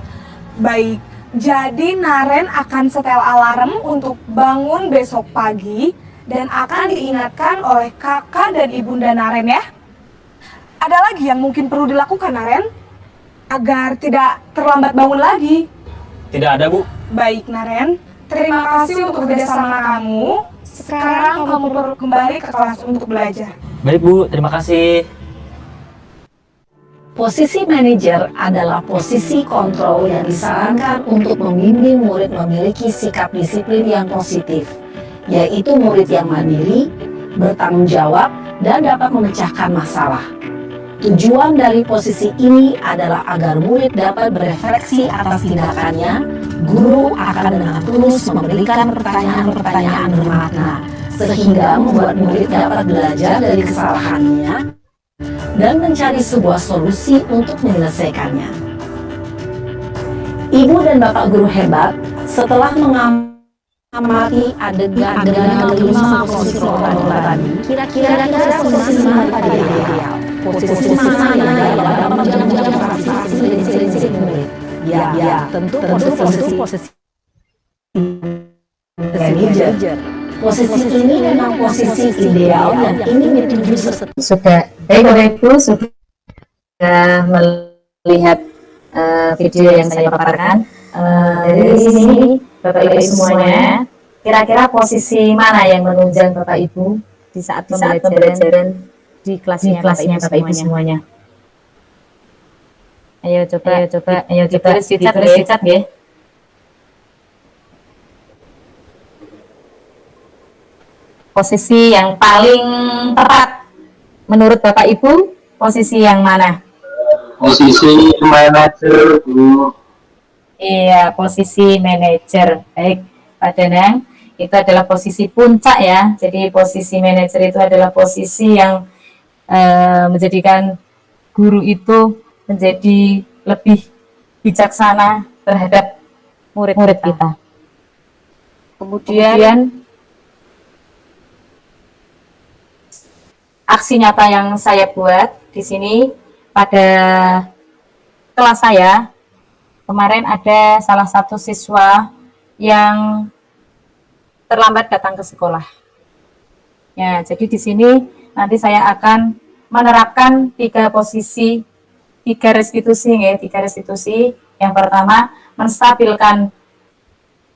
Baik, jadi Naren akan setel alarm untuk bangun besok pagi dan akan diingatkan oleh kakak dan ibunda Naren ya. Ada lagi yang mungkin perlu dilakukan, Naren? Agar tidak terlambat bangun lagi. Tidak ada, Bu. Baik, Naren. Terima kasih untuk kerjasama kamu. Sekarang kamu perlu kembali ke kelas untuk belajar. Baik, Bu. Terima kasih. Posisi manajer adalah posisi kontrol yang disarankan untuk membimbing murid memiliki sikap disiplin yang positif, yaitu murid yang mandiri, bertanggung jawab, dan dapat memecahkan masalah. Tujuan dari posisi ini adalah agar murid dapat berefleksi atas tindakannya. Guru akan dengan tulus memberikan pertanyaan-pertanyaan bermakna, sehingga membuat murid dapat belajar dari kesalahannya dan mencari sebuah solusi untuk menyelesaikannya. Ibu dan bapak guru hebat, setelah mengamati adegan kelima posisi tadi, kira-kira posisi mana pada ideal? Posisi mana yang dapat menjaga prestasi murid? Ya, tentu posisi manajer. Posisi ini memang posisi ideal yang ingin dituju Sudah, Bapak Ibu sudah melihat video yang saya paparkan. Dari sini Bapak Ibu semuanya, kira-kira posisi mana yang menunjang Bapak Ibu di saat pembelajaran di kelasnya Bapak Ibu semuanya. Ayo coba ditulis di chat ya. Posisi yang paling tepat menurut Bapak Ibu, posisi yang mana? Posisi manajer, Bu. Iya, posisi manajer. Baik, Pak Danang, itu adalah posisi puncak ya. Jadi posisi manajer itu adalah posisi yang menjadikan guru itu menjadi lebih bijaksana terhadap murid-murid kita. Kemudian aksi nyata yang saya buat di sini pada kelas saya, kemarin ada salah satu siswa yang terlambat datang ke sekolah. Ya, jadi di sini nanti saya akan menerapkan tiga restitusi. Yang pertama, menstabilkan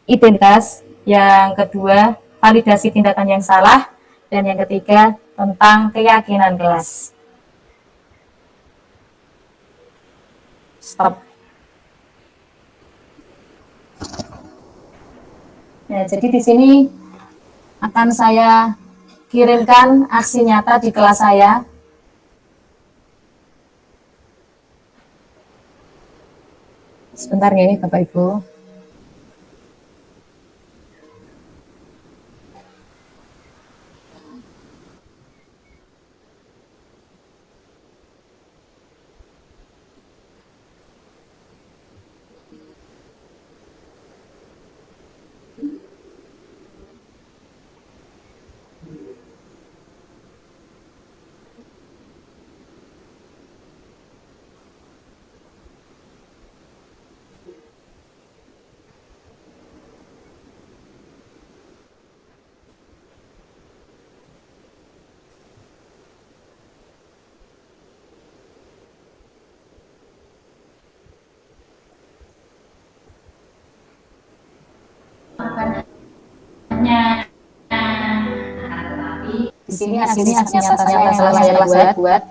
identitas. Yang kedua, validasi tindakan yang salah. Dan yang ketiga, tentang keyakinan kelas. Stop. Ya, jadi di sini akan saya kirimkan aksi nyata di kelas saya. Sebentar ya, Bapak Ibu. Di sini aksi nyata yang saya buat.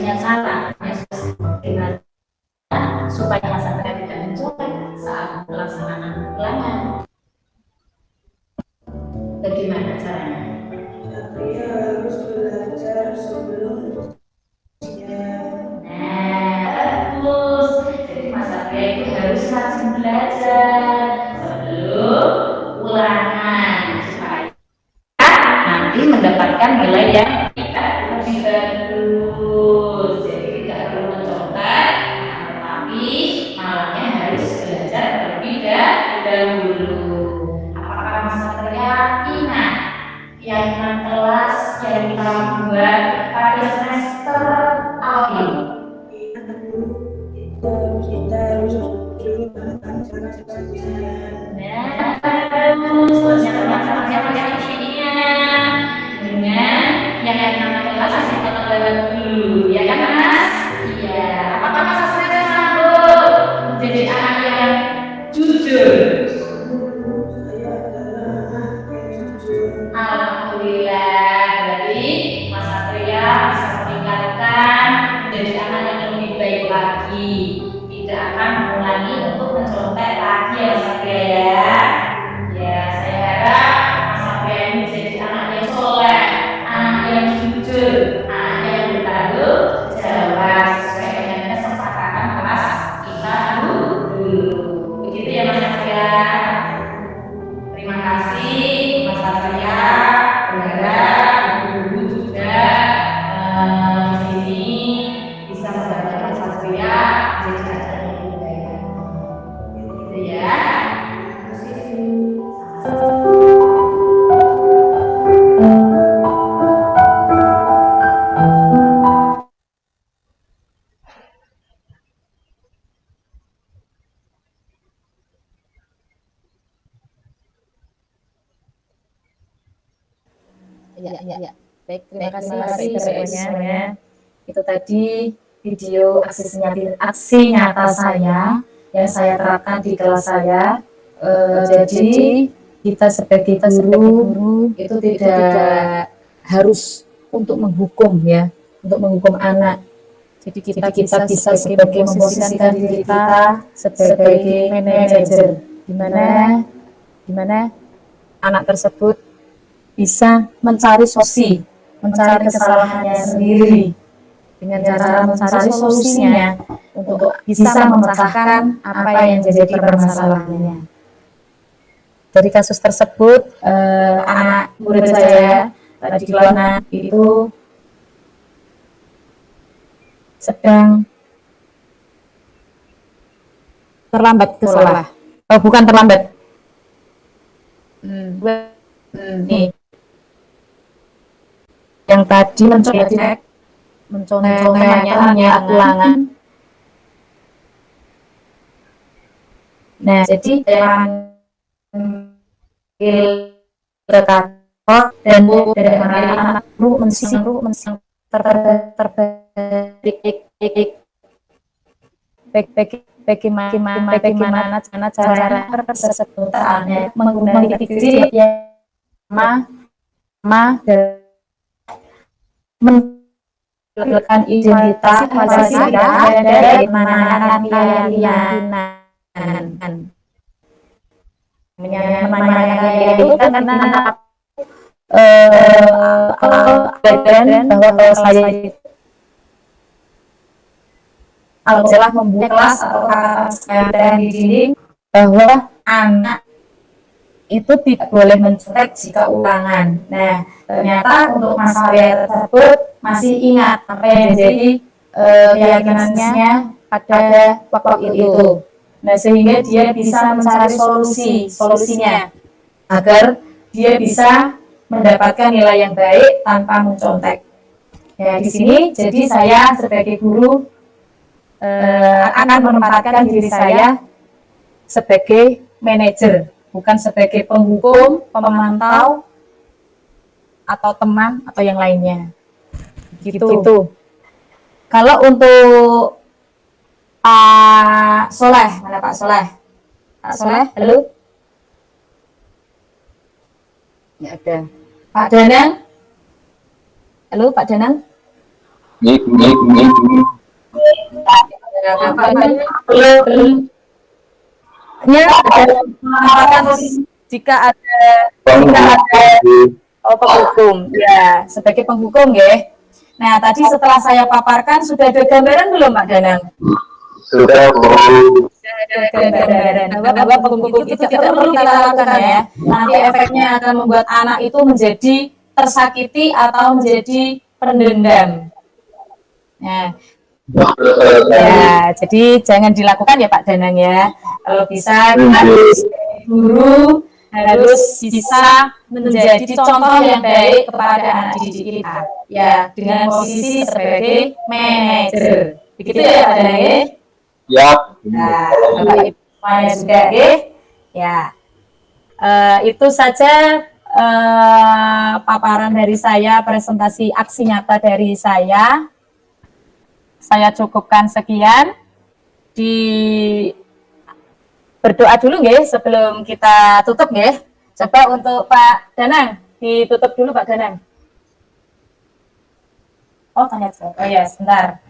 Yang salah supaya masyarakat tidak mencoba saat pelaksanaan ulangan. belajar sebelum ulangan supaya nanti mendapatkan nilai yang lebih bagus. Jadi tidak perlu mencontek, tetapi malamnya harus belajar terlebih dahulu. Apakah Mas Satria ingat keyakinan kelas yang kita buat pada semester awal ini? Nah, sama-sama yang ini dengan yang namanya kelas asik lewat dulu, ya kan Mas? Iya. Apakah Mas Satria sanggup menjadi anak yang jujur? Alhamdulillah, berarti Mas Satria bisa meningkatkan menjadi anak yang lebih baik lagi. Tidak akan mengulangi untuk mencontek lagi ya Mas Satria ya. Ya, saya harap Mas Satria ini menjadi anak yang soleh, anak yang jujur, anak yang bertanggung jawab sesuai dengan kesepakatan kelas kita dulu. Begitu ya Mas Satria. Terima kasih Mas Satria. Berharap ibu-ibu juga di sini bisa membantu Mas Satria menjadi anak yang lebih baik. Gitu ya. Ya. Baik, terima kasih semuanya. Itu tadi video aksi nyata saya yang saya terapkan di kelas saya. Jadi kita sebagai guru itu tidak harus untuk menghukum ya, untuk menghukum anak. Jadi kita bisa sebagai memposisikan diri kita sebagai manajer, di mana anak tersebut bisa mencari kesalahannya sendiri dengan cara mencari solusinya untuk bisa memecahkan apa yang jadi permasalahannya. Dari kasus tersebut, anak murid saya tadi kelas itu sedang terlambat ke sekolah. Oh, bukan terlambat. Nih. Yang tadi mencontek ulangan. Nah, jadi panggil ke kantor dan anak guru mensing bagaimana cara perseputaannya menggunakan diksi yang menunjukkan identitas dari mana menanyakan itu karena bahwa kalau saya telah membuat kelas atau kata di dinding bahwa anak itu tidak boleh mencontek jika ulangan. Nah, ternyata untuk Mas Arya tersebut masih ingat apa yang menjadi keyakinannya pada waktu itu. Nah, sehingga dia bisa mencari solusinya agar dia bisa mendapatkan nilai yang baik tanpa mencontek. Ya, di sini jadi saya sebagai guru akan menempatkan diri saya sebagai manajer, bukan sebagai penghukum, pemantau, atau teman, atau yang lainnya. Gitu. Kalau untuk Pak Soleh, mana Pak Soleh? Pak Soleh, halo? Ya ada. Pak Danang? Halo, Pak Danang? Ya, ada posisi jika ada penghukum, ya sebagai penghukum ya. Nah, tadi setelah saya paparkan sudah ada gambaran belum Pak Danang? Sudah, Bu. gambaran bahwa pembungkuk itu tidak perlu kita lakukan ya. Nanti efeknya akan membuat anak itu menjadi tersakiti atau menjadi pendendam. Nah, ya, jadi jangan dilakukan ya Pak Danang ya. Kalau bisa guru harus bisa menjadi contoh yang baik kepada anak didik kita ya dengan posisi sebagai manajer. Begitu ya Pak Danang ya? Ya. Nah, Bapak Ibu semuanya juga ya. Ya. Itu saja paparan dari saya, presentasi aksi nyata dari saya. Saya cukupkan sekian. Berdoa dulu nggih sebelum kita tutup nggih. Coba untuk Pak Danang ditutup dulu Pak Danang. Oh, tanya jawab. Oh ya, sebentar.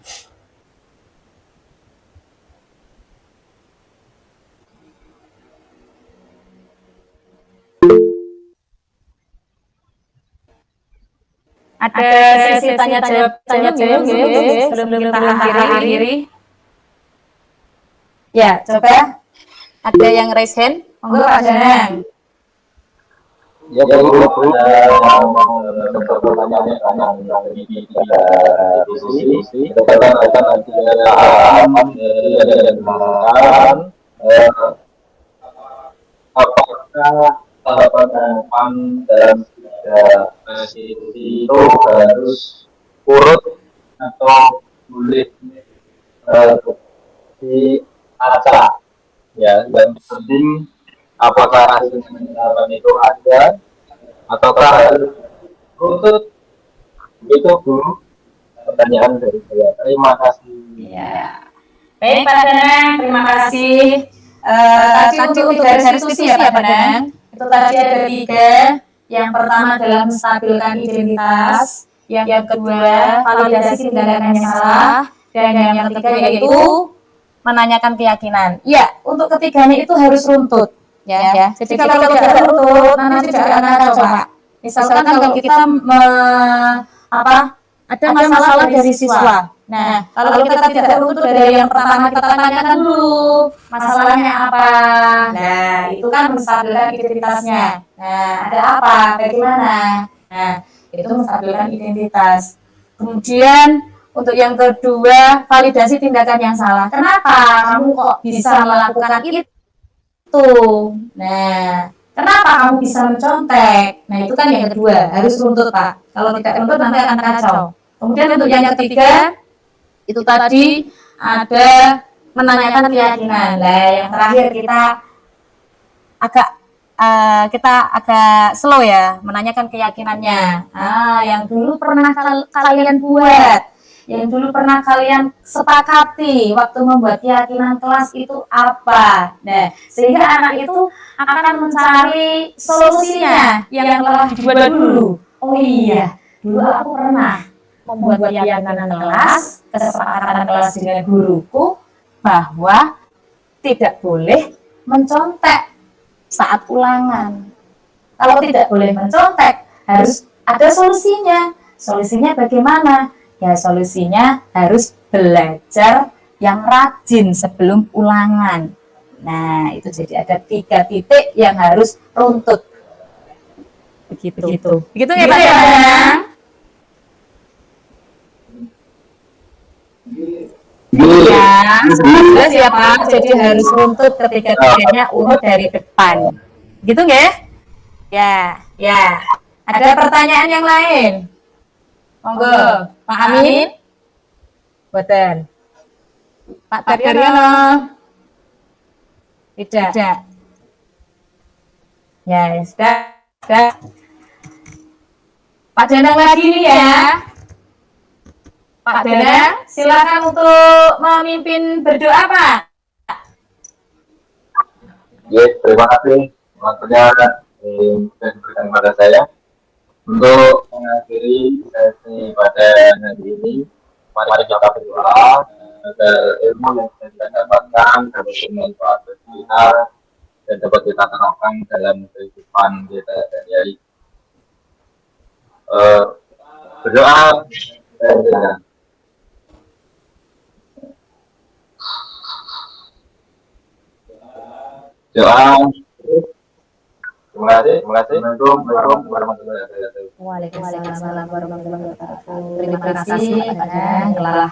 Ada sesi tanya jawab sebelum kita akhiri. Ya, coba. Ada yang raise hand? Monggo Pak Danang. Ya, Bu, pertanyaan ini diskusi, apakah tahapan dalam presisi itu harus urut atau boleh diacak? Ya, yang penting apakah hasil penelitian itu ada ataukah harus runtut? Begitu Bu, pertanyaan dari saya. Terima kasih. Ya. Baik Pak Danang, terima kasih. Tadi untuk garis diskusi ya Pak Danang. Itu tadi ada 3. Yang pertama adalah menstabilkan identitas, yang kedua validasi tindakan yang salah, dan yang ketiga yaitu menanyakan keyakinan. Iya, untuk ketiganya itu harus runtut. Ya. Jadi kalau tidak runtut, nanti tidak akan kacau Pak. Misalkan kalau kita ada masalah dari siswa. Nah, kalau kita tidak runtut dari yang pertama, kita tanyakan dulu masalahnya apa. Nah, itu kan menstabilkan identitasnya. Nah, ada apa? Bagaimana? Nah, itu menstabilkan identitas. Kemudian untuk yang kedua, validasi tindakan yang salah. Kenapa kamu kok bisa melakukan itu? Nah, kenapa kamu bisa mencontek? Nah, itu kan yang kedua, harus runtut Pak. Kalau tidak runtut nanti akan kacau. Kemudian untuk yang ketiga, itu tadi ada menanyakan keyakinan. Nah, yang terakhir kita agak slow ya, menanyakan keyakinannya. Yang dulu pernah kalian buat, yang dulu pernah kalian sepakati waktu membuat keyakinan kelas itu apa. Nah, sehingga anak itu akan mencari solusinya yang telah dibuat dulu. Oh iya, dulu aku pernah membuat keyakinan kelas, kesepakatan kelas dengan guruku bahwa tidak boleh mencontek saat ulangan. Kalau tidak boleh mencontek, harus ada solusinya. Solusinya bagaimana? Ya, solusinya harus belajar yang rajin sebelum ulangan. Nah, itu jadi ada 3 titik yang harus runtut. Begitu ya Pak Danang? Iya, jelas ya Pak. Jadi harus runtut ketiga-tiganya urut dari depan. Gitu nggak? Ya. Ada pertanyaan yang lain? Monggo, Pak Amin. Boten. Pak Daryono. Tidak. Ya, sudah. Pak Danang lagi nih ya. Pak Danang, silakan untuk memimpin berdoa, Pak. Ya, terima kasih waktunya dan diberikan kepada saya untuk mengakhiri sesi pada hari ini. Mari kita berdoa agar ilmu yang kita dapatkan dapat bermanfaat bagi kita dan dapat kita terapkan dalam kehidupan kita sehari-hari. Berdoa Doa. Terima kasih. Assalamualaikum warahmatullahi wabarakatuh. Waalaikumsalam warahmatullahi wabarakatuh. Terima kasih Pak Danang telah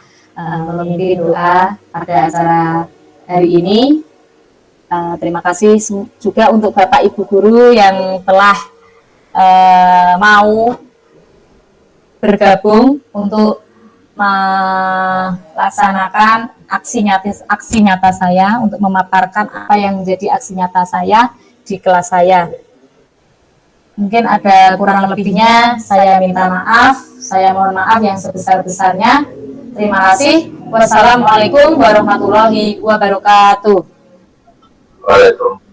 memimpin doa pada acara hari ini. Terima kasih juga untuk Bapak Ibu Guru yang telah mau bergabung untuk melaksanakan aksi nyata saya untuk memaparkan apa yang menjadi aksi nyata saya di kelas saya. Mungkin ada kurang lebihnya, saya minta maaf, saya mohon maaf yang sebesar-besarnya. Terima kasih. Wassalamualaikum warahmatullahi wabarakatuh. Waalaikumsalam.